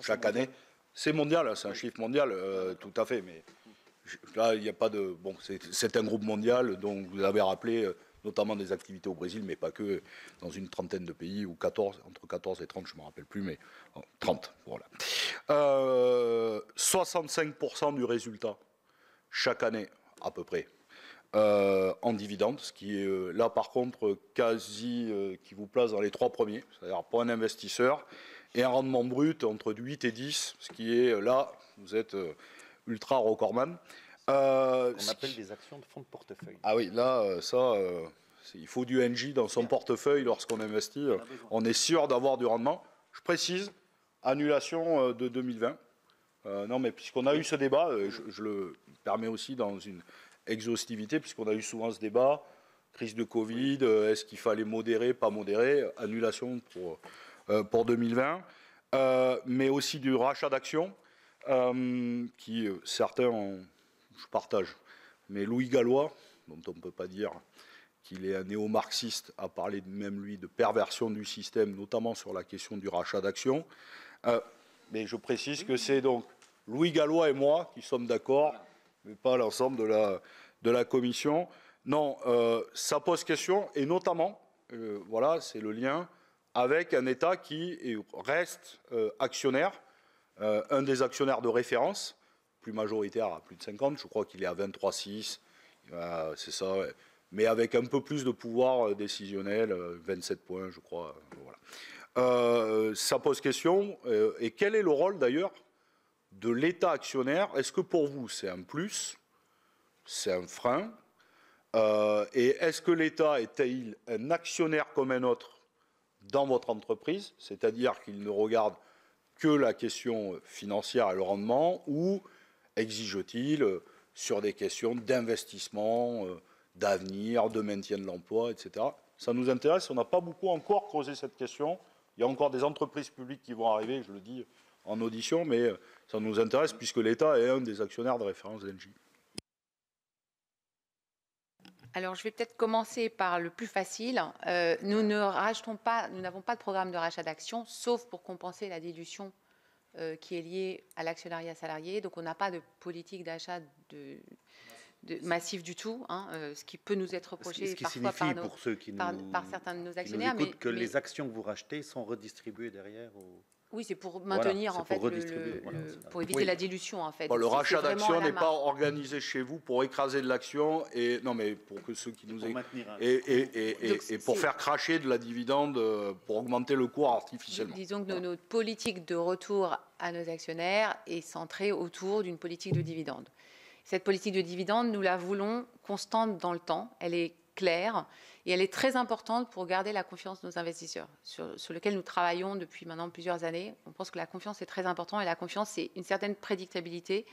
Chaque année. C'est mondial, c'est un chiffre mondial, tout à fait. Mais là, il n'y a pas de. Bon, c'est un groupe mondial, dont vous avez rappelé notamment des activités au Brésil, mais pas que, dans une trentaine de pays, ou 14, entre 14 et 30, je ne me rappelle plus, mais 30, voilà. 65% du résultat, chaque année, à peu près. En dividende, ce qui est là par contre quasi qui vous place dans les 3 premiers, c'est-à-dire pour un investisseur, et un rendement brut entre 8 et 10, ce qui est là, vous êtes ultra recordman. On appelle des actions de fonds de portefeuille. Ah oui, là, ça, il faut du NJ dans son portefeuille lorsqu'on investit. On est sûr d'avoir du rendement. Je précise, annulation de 2020. Non, mais puisqu'on a eu ce débat, je le permets aussi dans une exhaustivité, puisqu'on a eu souvent ce débat, crise de Covid, est-ce qu'il fallait modérer, pas modérer, annulation pour 2020, mais aussi du rachat d'actions, qui certains, je partage, mais Louis Gallois, dont on ne peut pas dire qu'il est un néo-marxiste, a parlé même lui de perversion du système, notamment sur la question du rachat d'actions, mais je précise que c'est donc Louis Gallois et moi qui sommes d'accord, mais pas l'ensemble de la commission. Non, ça pose question, et notamment, voilà, c'est le lien avec un État qui reste actionnaire, un des actionnaires de référence, plus majoritaire à plus de 50, je crois qu'il est à 23,6, c'est ça, mais avec un peu plus de pouvoir décisionnel, 27 points, je crois. Voilà. Ça pose question, et quel est le rôle d'ailleurs de l'État actionnaire? Est-ce que pour vous c'est un plus, c'est un frein, et est-ce que l'État est-il un actionnaire comme un autre dans votre entreprise, c'est-à-dire qu'il ne regarde que la question financière et le rendement, ou exige-t-il sur des questions d'investissement, d'avenir, de maintien de l'emploi, etc. Ça nous intéresse, on n'a pas beaucoup encore creusé cette question. Il y a encore des entreprises publiques qui vont arriver, je le dis en audition, mais ça nous intéresse puisque l'État est un des actionnaires de référence d'Engie. Alors, je vais peut-être commencer par le plus facile. Nous n'avons pas de programme de rachat d'actions, sauf pour compenser la dilution qui est liée à l'actionnariat salarié. Donc, on n'a pas de politique d'achat massif du tout, hein, ce qui peut nous être reproché Ce qui parfois signifie, pour ceux qui par certains de nos qui nous actionnaires. écoutent, que les actions que vous rachetez sont redistribuées derrière Oui, c'est pour maintenir, voilà, en fait, pour éviter la dilution, en fait. Bon, le rachat d'actions n'est pas pas organisé chez vous pour écraser de l'action, et non, mais pour que ceux qui nous écoutent, et pour faire cracher de la dividende, pour augmenter le cours artificiellement. Disons que notre politique de retour à nos actionnaires est centrée autour d'une politique de dividende. Cette politique de dividende, nous la voulons constante dans le temps. Elle est claire et elle est très importante pour garder la confiance de nos investisseurs, sur lequel nous travaillons depuis maintenant plusieurs années. On pense que la confiance est très importante et la confiance, c'est une certaine prévisibilité.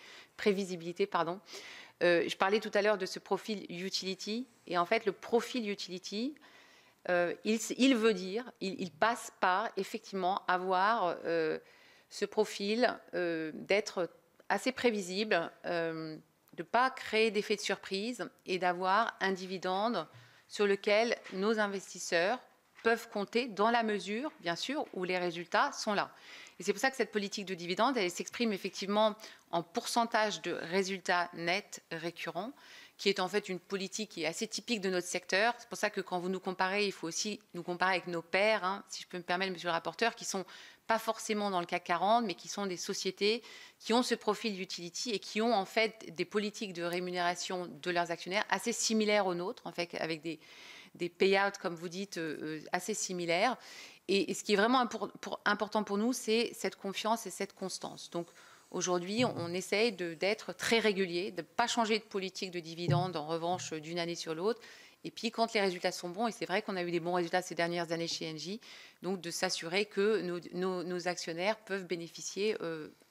Je parlais tout à l'heure de ce profil utility, et en fait, le profil utility, il passe par effectivement avoir ce profil d'être assez prévisible, de ne pas créer d'effet de surprise et d'avoir un dividende sur lequel nos investisseurs peuvent compter dans la mesure, bien sûr, où les résultats sont là. Et c'est pour ça que cette politique de dividende, elle s'exprime effectivement en pourcentage de résultats nets récurrents, qui est en fait une politique qui est assez typique de notre secteur. C'est pour ça que quand vous nous comparez, il faut aussi nous comparer avec nos pairs, hein, si je peux me permettre, monsieur le rapporteur, qui sont pas forcément dans le CAC 40, mais qui sont des sociétés qui ont ce profil utility et qui ont en fait des politiques de rémunération de leurs actionnaires assez similaires aux nôtres, en fait, avec des payouts, comme vous dites, assez similaires. Et ce qui est vraiment important pour nous, c'est cette confiance et cette constance. Donc aujourd'hui, on essaye d'être très régulier, de ne pas changer de politique de dividende, en revanche, d'une année sur l'autre. Et puis, quand les résultats sont bons, et c'est vrai qu'on a eu des bons résultats ces dernières années chez Engie, donc de s'assurer que nos actionnaires peuvent bénéficier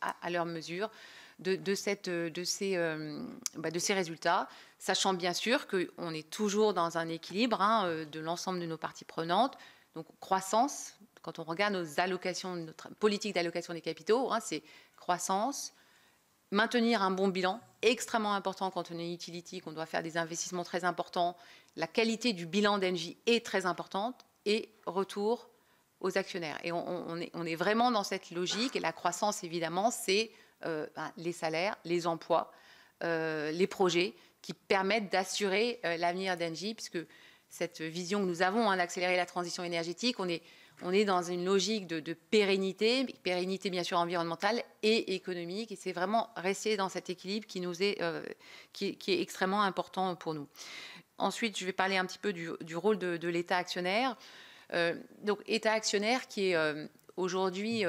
à leur mesure de ces résultats, sachant bien sûr qu'on est toujours dans un équilibre de l'ensemble de nos parties prenantes. Donc, croissance, quand on regarde nos allocations, notre politique d'allocation des capitaux, c'est croissance, maintenir un bon bilan, extrêmement important quand on est utility, qu'on doit faire des investissements très importants. La qualité du bilan d'Engie est très importante, et retour aux actionnaires. Et on est vraiment dans cette logique. Et la croissance, évidemment, c'est les salaires, les emplois, les projets qui permettent d'assurer l'avenir d'Engie, puisque cette vision que nous avons d'accélérer la transition énergétique, on est dans une logique de pérennité bien sûr environnementale et économique, et c'est vraiment rester dans cet équilibre qui est extrêmement important pour nous. Ensuite, je vais parler un petit peu du rôle de l'État actionnaire. Donc, État actionnaire qui est aujourd'hui,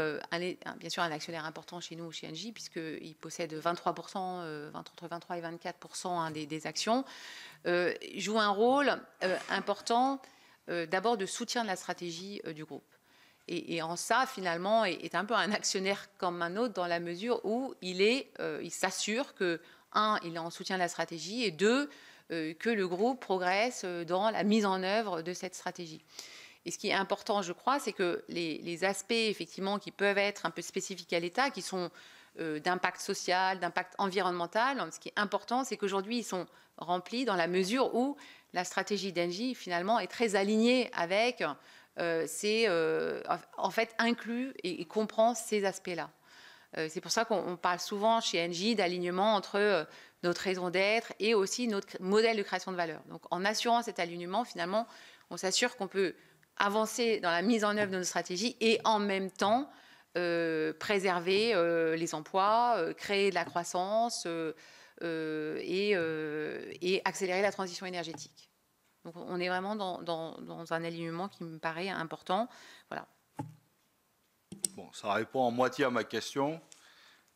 bien sûr, un actionnaire important chez nous, chez Engie, puisqu'il possède 23%, entre 23 et 24% des actions, joue un rôle important d'abord de soutien de la stratégie du groupe. Et en ça, finalement, est un peu un actionnaire comme un autre, dans la mesure où il s'assure que, un, il est en soutien de la stratégie, et deux, que le groupe progresse dans la mise en œuvre de cette stratégie. Et ce qui est important, je crois, c'est que les aspects, effectivement, qui peuvent être un peu spécifiques à l'État, qui sont d'impact social, d'impact environnemental, ce qui est important, c'est qu'aujourd'hui, ils sont remplis dans la mesure où la stratégie d'Engie, finalement, est très alignée avec, en fait, inclut et comprend ces aspects-là. C'est pour ça qu'on parle souvent chez Engie d'alignement entre notre raison d'être et aussi notre modèle de création de valeur. Donc, en assurant cet alignement, finalement, on s'assure qu'on peut avancer dans la mise en œuvre de nos stratégies et en même temps préserver les emplois, créer de la croissance et accélérer la transition énergétique. Donc on est vraiment dans un alignement qui me paraît important. Voilà. Bon, ça répond en moitié à ma question,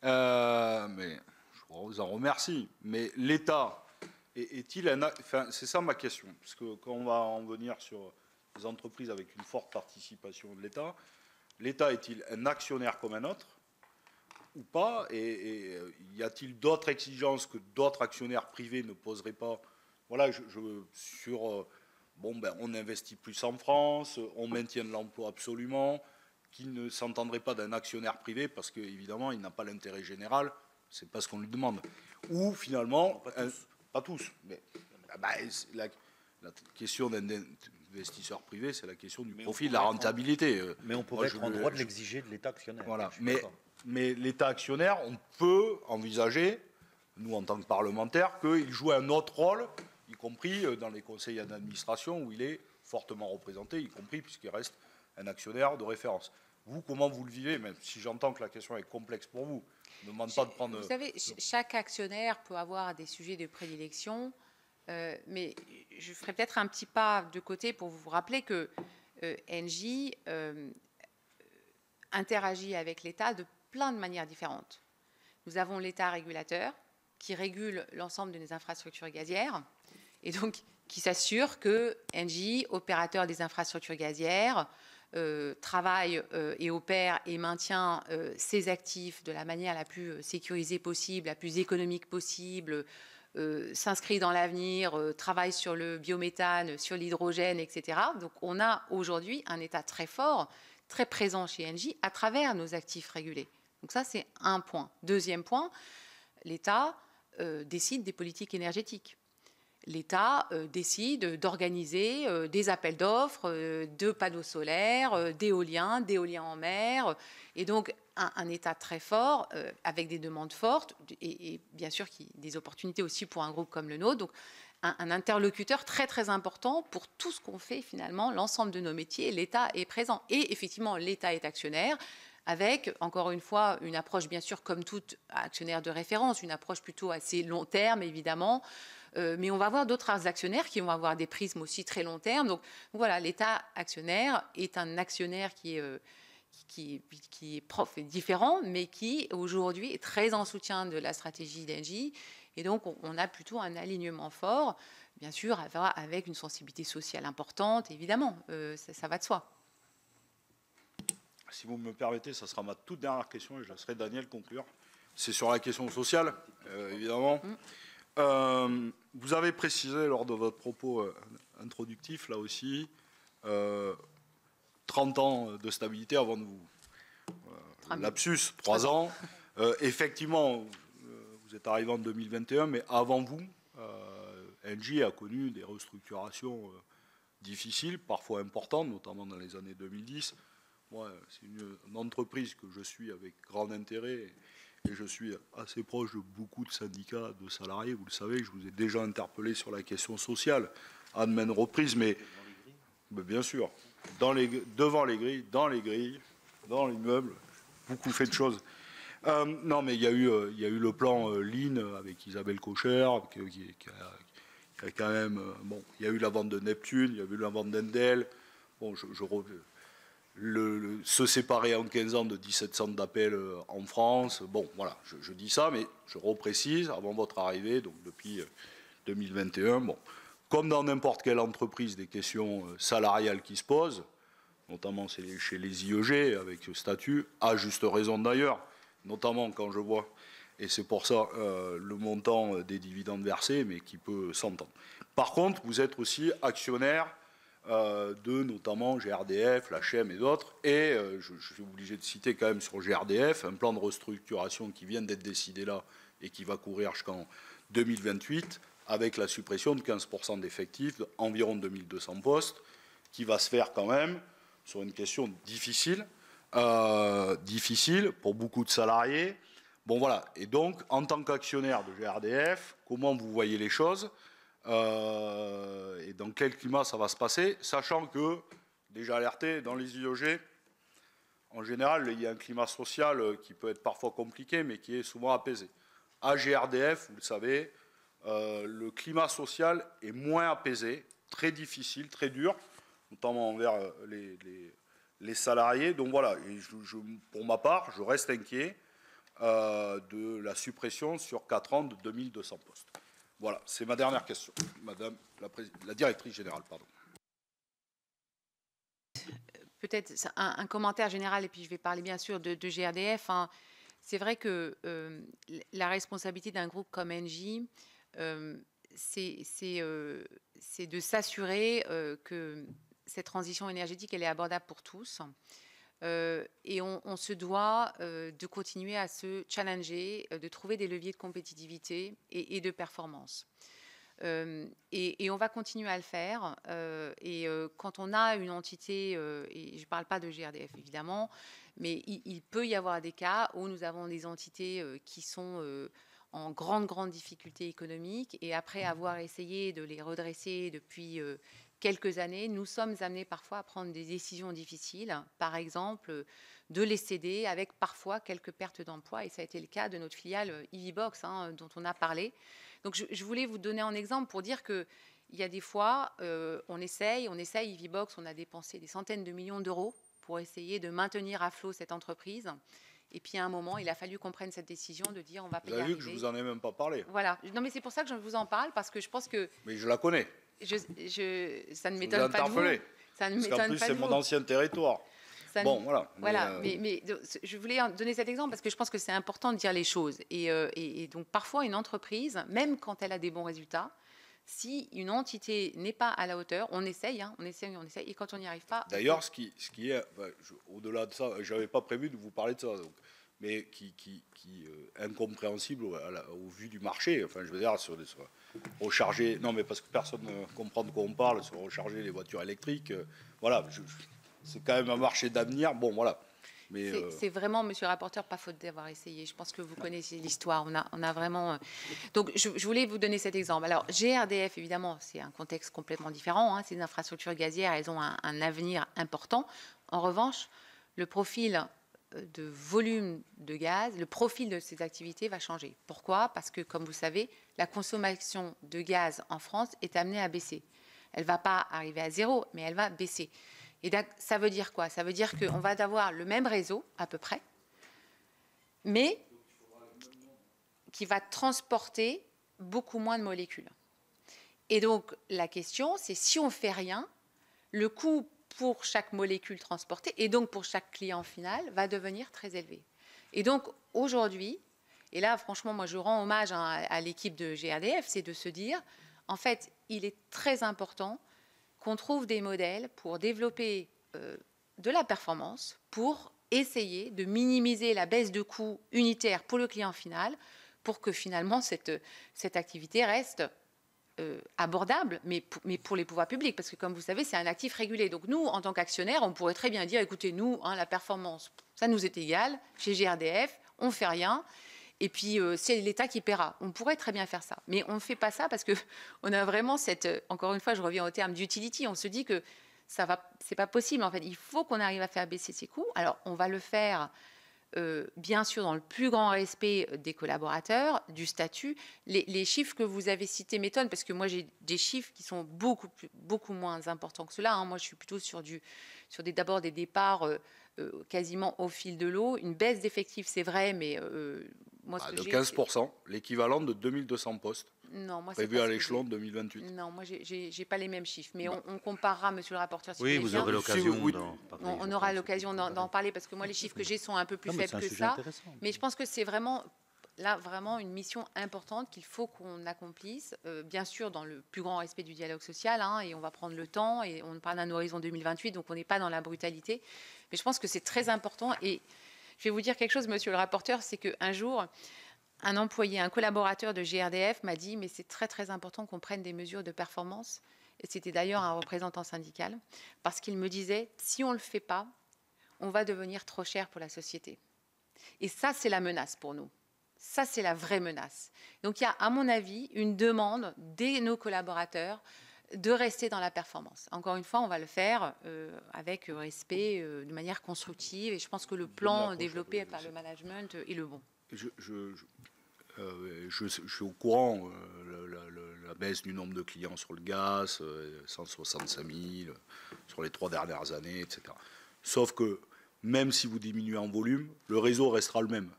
mais je vous en remercie. Mais l'État est-il enfin, c'est ça ma question, parce que quand on va en venir sur des entreprises avec une forte participation de l'État, l'État est-il un actionnaire comme un autre ou pas, et y a-t-il d'autres exigences que d'autres actionnaires privés ne poseraient pas? Voilà, on investit plus en France, on maintient de l'emploi absolument, qui ne s'entendrait pas d'un actionnaire privé parce qu'évidemment, il n'a pas l'intérêt général, c'est pas ce qu'on lui demande. Ou finalement, pas tous, mais la question d'un investisseur privé, c'est la question du profit, de la rentabilité. Mais on pourrait être en droit de l'exiger de l'État actionnaire. Voilà. Mais l'État actionnaire, on peut envisager nous en tant que parlementaires, qu'il joue un autre rôle, y compris dans les conseils d'administration où il est fortement représenté, y compris puisqu'il reste un actionnaire de référence. Vous, comment vous le vivez, même si j'entends que la question est complexe pour vous, ne demande pas de prendre... Vous savez, chaque actionnaire peut avoir des sujets de prédilection, mais je ferai peut-être un petit pas de côté pour vous rappeler que Engie interagit avec l'État de plein de manières différentes. Nous avons l'État régulateur qui régule l'ensemble de nos infrastructures gazières et donc qui s'assure que Engie, opérateur des infrastructures gazières, travaille et opère et maintient ses actifs de la manière la plus sécurisée possible, la plus économique possible, s'inscrit dans l'avenir, travaille sur le biométhane, sur l'hydrogène, etc. Donc on a aujourd'hui un État très fort, très présent chez Engie à travers nos actifs régulés. Donc ça, c'est un point. Deuxième point, l'État décide des politiques énergétiques. L'État décide d'organiser des appels d'offres, de panneaux solaires, d'éoliens en mer. Et donc, un État très fort, avec des demandes fortes, et bien sûr des opportunités aussi pour un groupe comme le nôtre. Donc, un interlocuteur très, très important pour tout ce qu'on fait, finalement, l'ensemble de nos métiers. L'État est présent. Et effectivement, l'État est actionnaire, avec, encore une fois, une approche, bien sûr, comme tout actionnaire de référence, une approche plutôt assez long terme, évidemment. Mais on va avoir d'autres actionnaires qui vont avoir des prismes aussi très long terme. Donc voilà, l'État actionnaire est un actionnaire qui est différent, mais qui aujourd'hui est très en soutien de la stratégie d'Engie. Et donc on a plutôt un alignement fort, bien sûr, avec une sensibilité sociale importante, évidemment, ça va de soi. Si vous me permettez, ça sera ma toute dernière question et je laisserai Daniel conclure. C'est sur la question sociale, évidemment. Vous avez précisé lors de votre propos introductif, là aussi, 30 ans de stabilité avant de vous. Lapsus, 3 ans. Effectivement, vous êtes arrivé en 2021, mais avant vous, Engie a connu des restructurations difficiles, parfois importantes, notamment dans les années 2010. Moi, c'est une entreprise que je suis avec grand intérêt. Et je suis assez proche de beaucoup de syndicats, de salariés. Vous le savez, je vous ai déjà interpellé sur la question sociale à de maintes reprises, mais bien sûr, devant les grilles, dans l'immeuble, beaucoup fait de choses. Non, mais il y a eu le plan Lean avec Isabelle Kocher, qui a quand même... bon, il y a eu la vente de Neptune, il y a eu la vente d'Endel. Bon, se séparer en 15 ans de 17 centres d'appel en France. Bon, voilà, je dis ça, mais je reprécise, avant votre arrivée, donc depuis 2021, bon, comme dans n'importe quelle entreprise, des questions salariales qui se posent, notamment chez les IEG, avec ce statut, à juste raison d'ailleurs, notamment quand je vois, et c'est pour ça le montant des dividendes versés, mais qui peut s'entendre. Par contre, vous êtes aussi actionnaire de notamment GRDF, l'HM et d'autres. Et je suis obligé de citer quand même sur GRDF un plan de restructuration qui vient d'être décidé là et qui va courir jusqu'en 2028 avec la suppression de 15% d'effectifs, environ 2200 postes, qui va se faire quand même sur une question difficile, difficile pour beaucoup de salariés. Bon voilà, et donc en tant qu'actionnaire de GRDF, comment vous voyez les choses ? Et dans quel climat ça va se passer, sachant que, déjà alerté, dans les IEG, en général, il y a un climat social qui peut être parfois compliqué, mais qui est souvent apaisé. À GRDF, vous le savez, le climat social est moins apaisé, très difficile, très dur, notamment envers les salariés. Donc voilà, et pour ma part, je reste inquiet de la suppression sur 4 ans de 2200 postes. Voilà, c'est ma dernière question, Madame la directrice générale. Pardon. Peut-être un commentaire général, et puis je vais parler bien sûr de GRDF. Hein. C'est vrai que la responsabilité d'un groupe comme Engie, c'est de s'assurer que cette transition énergétique, elle est abordable pour tous. Et on se doit de continuer à se challenger, de trouver des leviers de compétitivité et de performance. Et on va continuer à le faire. Et quand on a une entité, et je ne parle pas de GRDF évidemment, mais il peut y avoir des cas où nous avons des entités qui sont en grande difficulté économique. Et après avoir essayé de les redresser depuis quelques années, nous sommes amenés parfois à prendre des décisions difficiles, par exemple de les céder avec parfois quelques pertes d'emplois. Et ça a été le cas de notre filiale EVBox, dont on a parlé. Donc je voulais vous donner un exemple pour dire que il y a des fois, on essaye, EVBox, on a dépensé des centaines de millions d'euros pour essayer de maintenir à flot cette entreprise. Et puis à un moment, il a fallu qu'on prenne cette décision de dire on va payer. Vous avez vu que je vous en ai même pas parlé. Voilà. Non, mais c'est pour ça que je vous en parle, parce que je pense que. Mais je la connais. Ça ne m'étonne pas de vous. Ça ne m'étonne pas de vous. Parce qu'en plus, c'est mon ancien territoire. Bon, voilà. Voilà. Mais je voulais donner cet exemple parce que je pense que c'est important de dire les choses. Et donc parfois, une entreprise, même quand elle a des bons résultats, si une entité n'est pas à la hauteur, on essaye, et quand on n'y arrive pas... D'ailleurs, ce qui est, au-delà de ça, je n'avais pas prévu de vous parler de ça, donc, mais qui est incompréhensible au vu du marché, enfin, je veux dire, sur recharger, non, mais parce que personne ne comprend de quoi on parle, sur recharger les voitures électriques, voilà, c'est quand même un marché d'avenir, bon, voilà. C'est vraiment, monsieur le rapporteur, pas faute d'avoir essayé. Je pense que vous connaissez l'histoire. On a vraiment... Donc, je voulais vous donner cet exemple. Alors, GRDF, évidemment, c'est un contexte complètement différent. C'est des infrastructures gazières. Elles ont un avenir important. En revanche, le profil de volume de gaz, le profil de ces activités va changer. Pourquoi? Parce que, comme vous savez, la consommation de gaz en France est amenée à baisser. Elle ne va pas arriver à zéro, mais elle va baisser. Et ça veut dire quoi? Ça veut dire qu'on va avoir le même réseau, à peu près, mais qui va transporter beaucoup moins de molécules. Et donc, la question, c'est si on ne fait rien, le coût pour chaque molécule transportée, et donc pour chaque client final, va devenir très élevé. Et donc, aujourd'hui, et là, franchement, moi, je rends hommage à l'équipe de GRDF, c'est de se dire, en fait, il est très important qu'on trouve des modèles pour développer de la performance, pour essayer de minimiser la baisse de coûts unitaires pour le client final, pour que finalement cette activité reste abordable, mais pour les pouvoirs publics, parce que comme vous savez, c'est un actif régulé. Donc nous, en tant qu'actionnaires, on pourrait très bien dire, écoutez, nous, la performance, ça nous est égal, chez GRDF, on ne fait rien, et puis c'est l'État qui paiera. On pourrait très bien faire ça, mais on ne fait pas ça parce qu'on a vraiment encore une fois, je reviens au terme d'utility, on se dit que c'est pas possible, en fait. Il faut qu'on arrive à faire baisser ces coûts. Alors, on va le faire, bien sûr, dans le plus grand respect des collaborateurs, du statut. Les chiffres que vous avez cités m'étonnent, parce que moi, j'ai des chiffres qui sont beaucoup moins importants que cela. Moi, je suis plutôt sur d'abord des départs quasiment au fil de l'eau. Une baisse d'effectifs, c'est vrai, mais moi, ce que de 15%, l'équivalent de 2200 postes. Non, moi, prévu à l'échelon de 2028. Non, moi, j'ai pas les mêmes chiffres, mais on comparera, monsieur le rapporteur. Si oui, vous aurez l'occasion on aura l'occasion d'en parler, parce que moi, les chiffres que j'ai sont un peu plus faibles que ça. Mais je pense que c'est vraiment une mission importante qu'il faut qu'on accomplisse, bien sûr dans le plus grand respect du dialogue social, et on va prendre le temps, et on parle d'un horizon 2028, donc on n'est pas dans la brutalité. Mais je pense que c'est très important, et je vais vous dire quelque chose, monsieur le rapporteur, c'est qu'un jour, un employé, un collaborateur de GRDF m'a dit « mais c'est très très important qu'on prenne des mesures de performance ». Et c'était d'ailleurs un représentant syndical, parce qu'il me disait « si on ne le fait pas, on va devenir trop cher pour la société ». Et ça, c'est la menace pour nous. Ça, c'est la vraie menace. Donc il y a, à mon avis, une demande de nos collaborateurs de rester dans la performance. Encore une fois, on va le faire avec respect, de manière constructive, et je pense que le plan développé par le management est le bon. Je suis au courant, la baisse du nombre de clients sur le gaz, 165 000 sur les 3 dernières années, etc. Sauf que même si vous diminuez en volume, le réseau restera le même.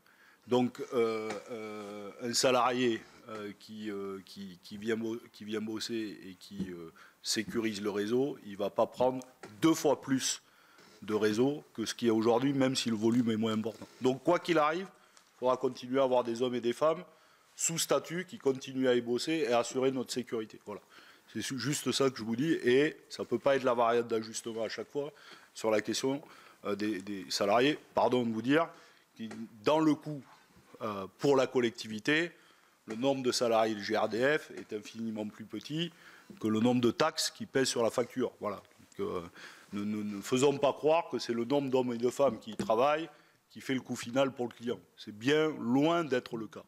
Donc un salarié qui vient bosser et qui sécurise le réseau, il ne va pas prendre 2 fois plus de réseau que ce qui est aujourd'hui, même si le volume est moins important. Donc quoi qu'il arrive, il faudra continuer à avoir des hommes et des femmes sous statut qui continuent à y bosser et à assurer notre sécurité. Voilà. C'est juste ça que je vous dis. Et ça ne peut pas être la variable d'ajustement à chaque fois sur la question des salariés. Pardon de vous dire, qui, dans le coût pour la collectivité, le nombre de salariés de GRDF est infiniment plus petit que le nombre de taxes qui pèsent sur la facture. Voilà. Donc, ne faisons pas croire que c'est le nombre d'hommes et de femmes qui y travaillent qui fait le coût final pour le client. C'est bien loin d'être le cas.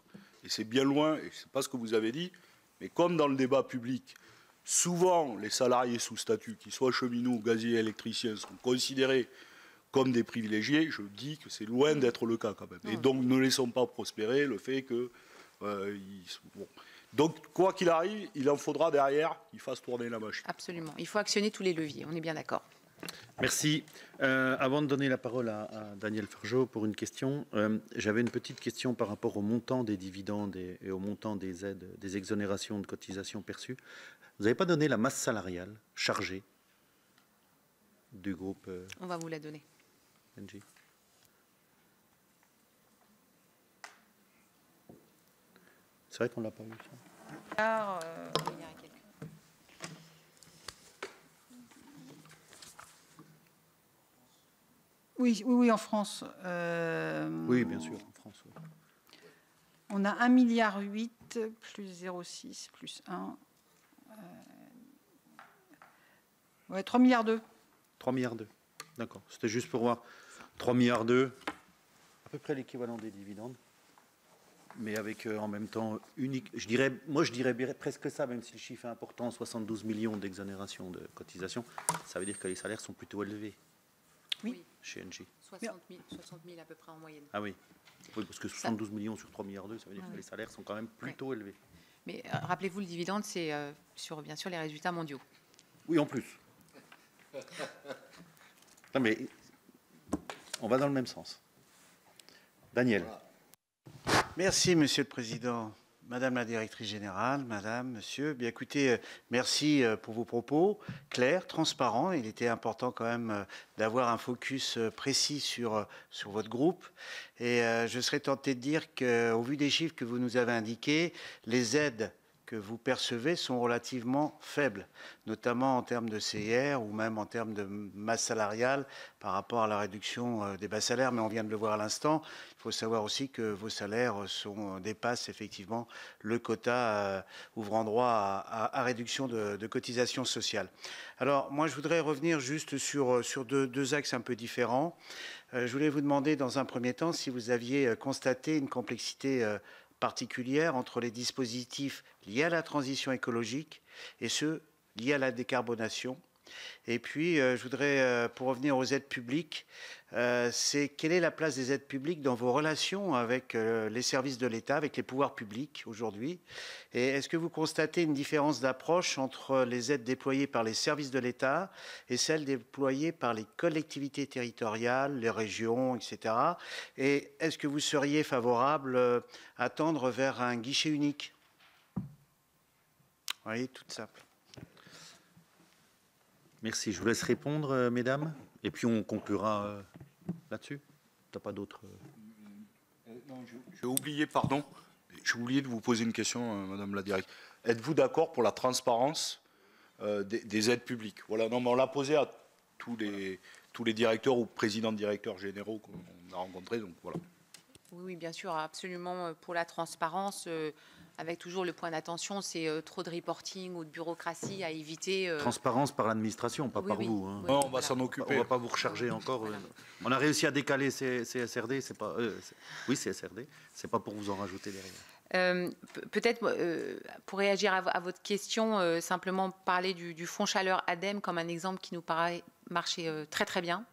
et c'est bien loin, et c'est pas ce que vous avez dit, mais comme dans le débat public, souvent les salariés sous statut, qu'ils soient cheminots, gaziers, électriciens, sont considérés comme des privilégiés, je dis que c'est loin d'être le cas quand même. Et donc ne laissons pas prospérer le fait que... bon. Donc quoi qu'il arrive, il en faudra derrière qu'il fasse tourner la machine. Absolument. Il faut actionner tous les leviers, on est bien d'accord. Merci. Avant de donner la parole à Daniel Ferjot pour une question, j'avais une petite question par rapport au montant des dividendes et au montant des aides, des exonérations de cotisations perçues. Vous n'avez pas donné la masse salariale chargée du groupe On va vous la donner. Engie. C'est vrai qu'on ne l'a pas eu. Ça. Oui, en France. Oui, bien sûr, en France. Oui. On a 1,8 milliard plus 0,6 plus 1. 3,2 milliards. 3,2 milliards. D'accord. C'était juste pour voir. 3,2 milliards, à peu près l'équivalent des dividendes, mais avec en même temps unique. Je dirais presque ça, même si le chiffre est important, 72 millions d'exonération de cotisation. Ça veut dire que les salaires sont plutôt élevés. Oui. Chez Engie. 60 000 à peu près en moyenne. Ah oui. Oui, parce que 72 millions sur 3,2 milliards, ça veut dire que les salaires sont quand même plutôt élevés. Mais rappelez-vous, le dividende, c'est sur, bien sûr, les résultats mondiaux. Oui, en plus. Non, mais on va dans le même sens. Daniel. Merci, Monsieur le Président. Madame la Directrice Générale, Madame, Monsieur, bien écoutez, merci pour vos propos clairs, transparents. Il était important quand même d'avoir un focus précis sur votre groupe. Et je serais tenté de dire qu'au vu des chiffres que vous nous avez indiqués, les aides que vous percevez sont relativement faibles, notamment en termes de CIR ou même en termes de masse salariale par rapport à la réduction des bas salaires, mais on vient de le voir à l'instant. Il faut savoir aussi que vos salaires dépassent effectivement le quota ouvrant droit à réduction de cotisations sociales. Alors moi je voudrais revenir juste sur deux axes un peu différents. Je voulais vous demander dans un premier temps si vous aviez constaté une complexité particulière entre les dispositifs liés à la transition écologique et ceux liés à la décarbonation. Et puis, je voudrais, pour revenir aux aides publiques, c'est quelle est la place des aides publiques dans vos relations avec les services de l'État, avec les pouvoirs publics aujourd'hui? Et est-ce que vous constatez une différence d'approche entre les aides déployées par les services de l'État et celles déployées par les collectivités territoriales, les régions, etc. Et est-ce que vous seriez favorable à tendre vers un guichet unique? Vous voyez, tout simple. Merci. Je vous laisse répondre, mesdames, et puis on conclura là-dessus. Tu n'as pas d'autres... Non, j'ai oublié, pardon. J'ai oublié de vous poser une question, Madame la Directrice. Êtes-vous d'accord pour la transparence des aides publiques? Voilà, non, mais on l'a posé à tous les directeurs ou présidents de directeurs généraux qu'on a rencontrés, donc voilà. Oui, bien sûr, absolument pour la transparence. Avec toujours le point d'attention, c'est trop de reporting ou de bureaucratie à éviter. Transparence par l'administration, pas par vous. Hein. Oui, non, on va s'en occuper. On ne va pas vous recharger encore. Voilà. On a réussi à décaler CSRD, c'est pas... oui, CSRD, c'est pas pour vous en rajouter derrière. Peut-être, pour réagir à votre question, simplement parler du fonds chaleur ADEME comme un exemple qui nous paraît marcher très très bien.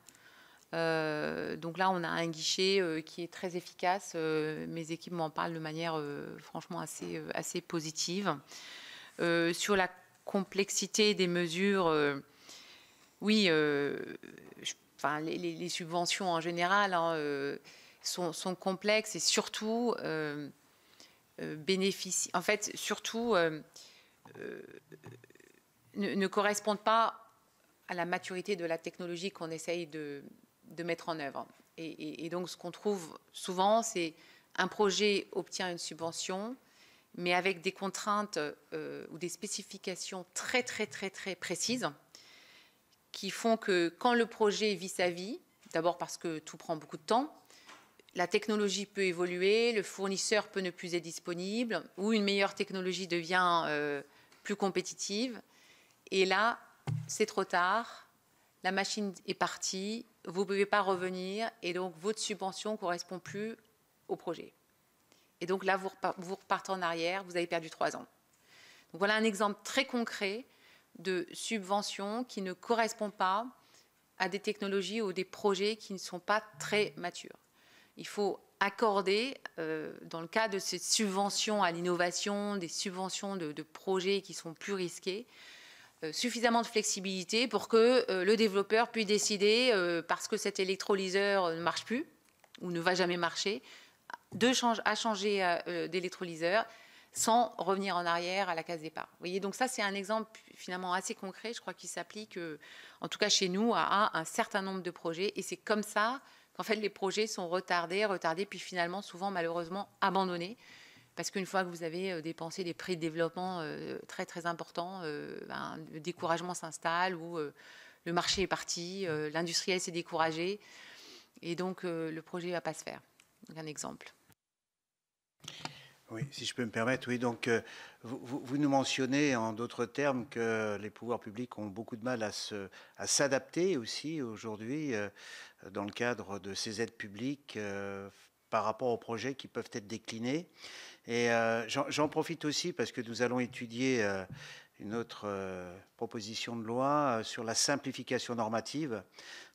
Donc là, on a un guichet qui est très efficace. Mes équipes m'en parlent de manière franchement assez positive. Sur la complexité des mesures, oui, enfin, les subventions en général sont complexes et surtout bénéficient, en fait, surtout ne correspondent pas à la maturité de la technologie qu'on essaye de mettre en œuvre. Et donc, ce qu'on trouve souvent, c'est un projet obtient une subvention, mais avec des contraintes ou des spécifications très précises qui font que quand le projet vit sa vie, d'abord parce que tout prend beaucoup de temps, la technologie peut évoluer, le fournisseur peut ne plus être disponible, ou une meilleure technologie devient plus compétitive. Et là, c'est trop tard, la machine est partie, vous ne pouvez pas revenir, et donc votre subvention ne correspond plus au projet. Et donc là, vous repartez en arrière, vous avez perdu 3 ans. Donc voilà un exemple très concret de subvention qui ne correspond pas à des technologies ou des projets qui ne sont pas très matures. Il faut accorder, dans le cas de ces subventions à l'innovation, des subventions de projets qui sont plus risqués, suffisamment de flexibilité pour que le développeur puisse décider, parce que cet électrolyseur ne marche plus ou ne va jamais marcher, à changer d'électrolyseur sans revenir en arrière à la case départ. Vous voyez, donc ça, c'est un exemple finalement assez concret, je crois, qui s'applique, en tout cas chez nous, à un certain nombre de projets. Et c'est comme ça qu'en fait, les projets sont retardés, puis finalement, souvent, malheureusement, abandonnés. Parce qu'une fois que vous avez dépensé des prix de développement très, très importants, le découragement s'installe ou le marché est parti, l'industriel s'est découragé. Et donc, le projet ne va pas se faire. Donc, un exemple. Oui, si je peux me permettre, oui. Donc, vous nous mentionnez en d'autres termes que les pouvoirs publics ont beaucoup de mal à s'adapter aussi aujourd'hui dans le cadre de ces aides publiques par rapport aux projets qui peuvent être déclinés. Et j'en profite aussi parce que nous allons étudier une autre proposition de loi sur la simplification normative.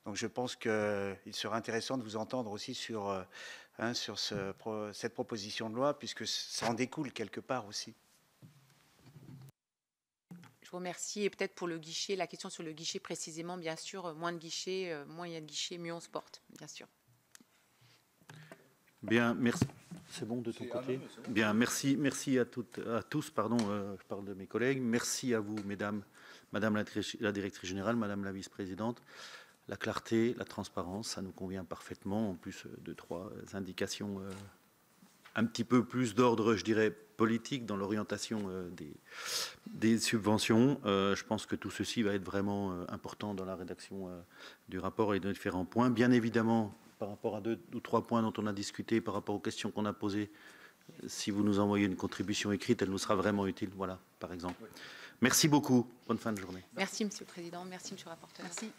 Donc, je pense qu'il serait intéressant de vous entendre aussi sur cette proposition de loi, puisque ça en découle quelque part aussi. Je vous remercie. Et peut-être pour le guichet, la question sur le guichet précisément, bien sûr, moins de guichets, moins il y a de guichets, mieux on se porte, bien sûr. Bien, merci. C'est bon de ton côté. Bien, merci à tous, pardon, je parle de mes collègues. Merci à vous, mesdames, madame la directrice générale, madame la vice-présidente. La clarté, la transparence, ça nous convient parfaitement, en plus de 3 indications un petit peu plus d'ordre, je dirais, politique dans l'orientation des subventions. Je pense que tout ceci va être vraiment important dans la rédaction du rapport et de différents points. Bien évidemment, par rapport à 2 ou 3 points dont on a discuté, par rapport aux questions qu'on a posées, si vous nous envoyez une contribution écrite, elle nous sera vraiment utile, voilà, par exemple. Oui. Merci beaucoup. Bonne fin de journée. Merci, Monsieur le Président. Merci, Monsieur le rapporteur. Merci.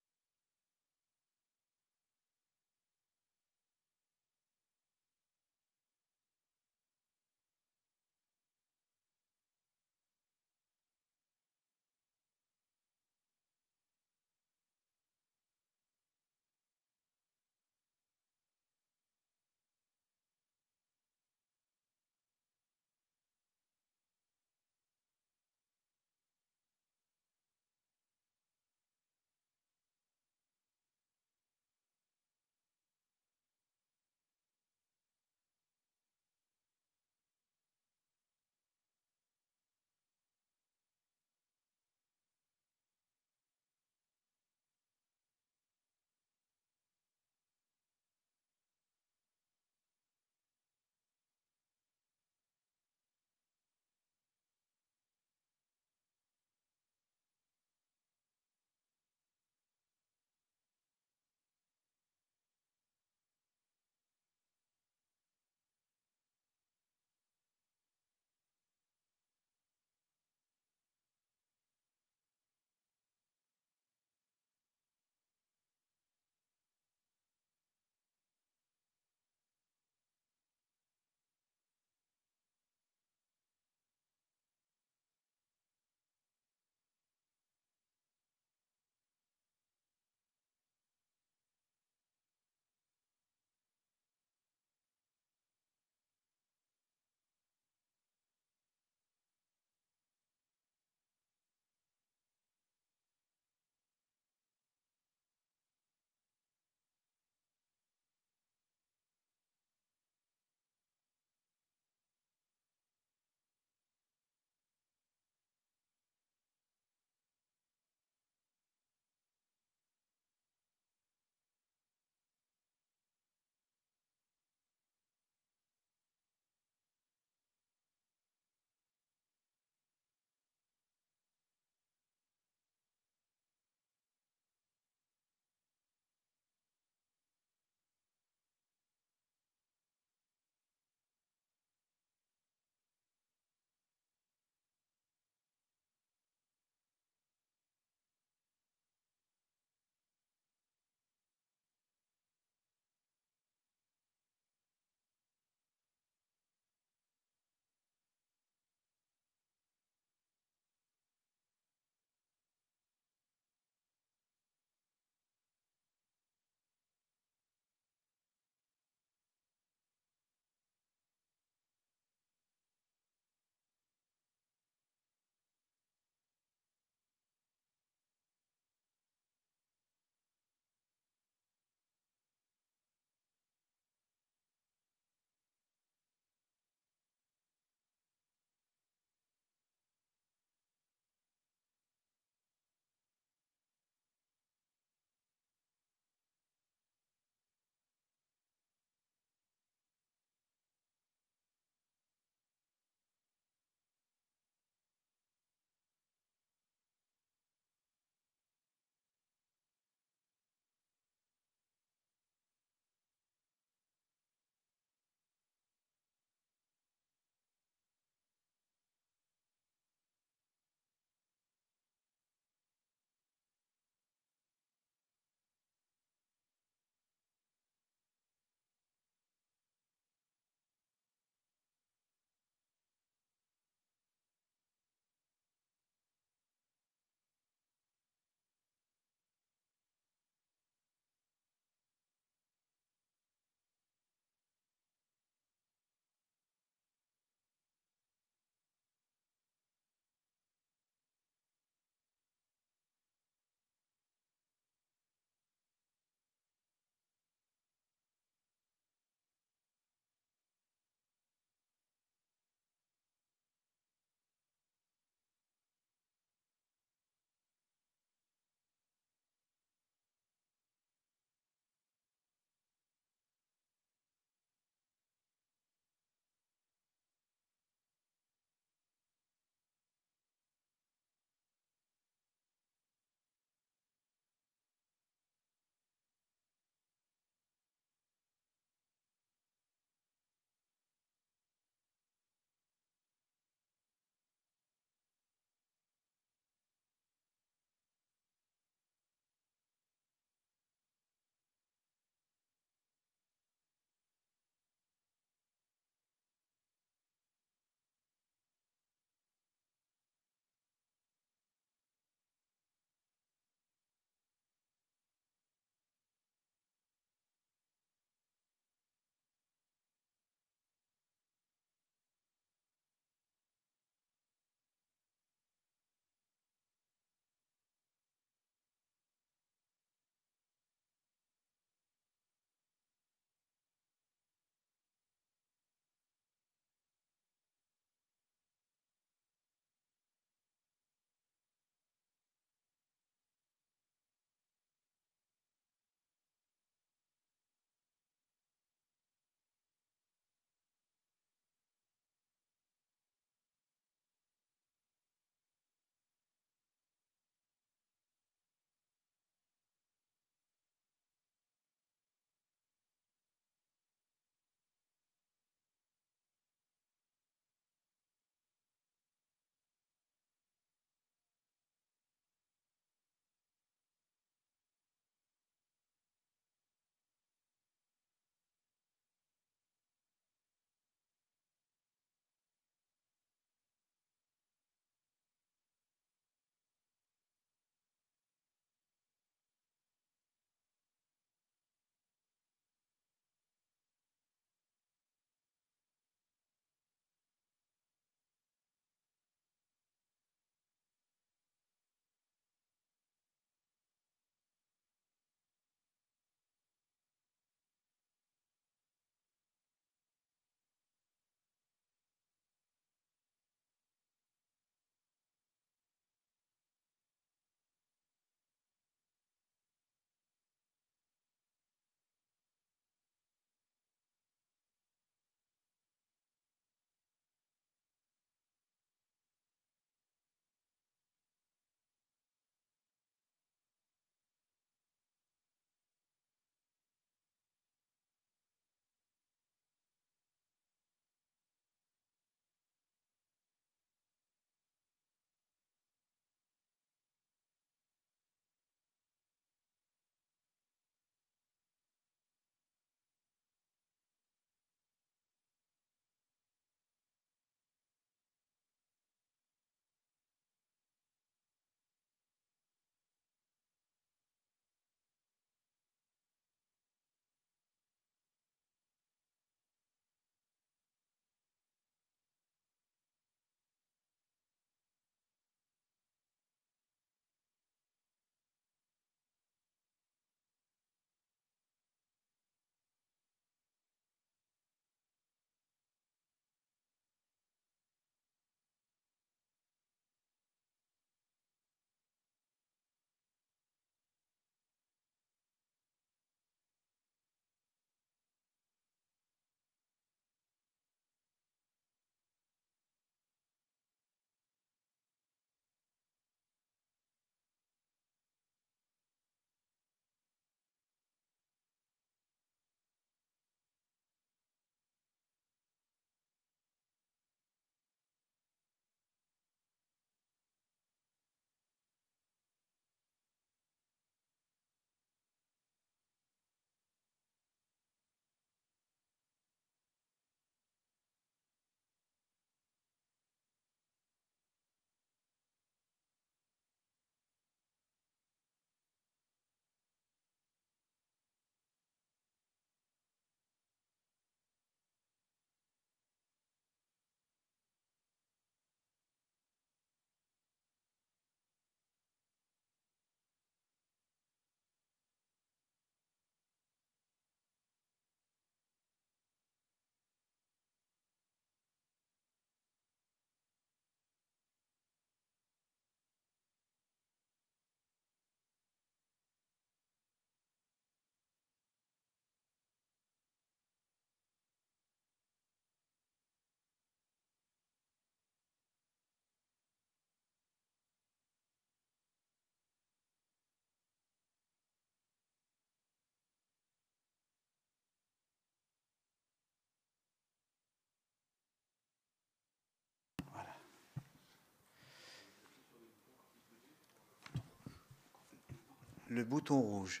le bouton rouge.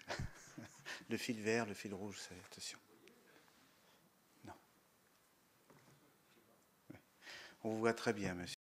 Le fil vert, le fil rouge, c'est attention. Non. On vous voit très bien, monsieur.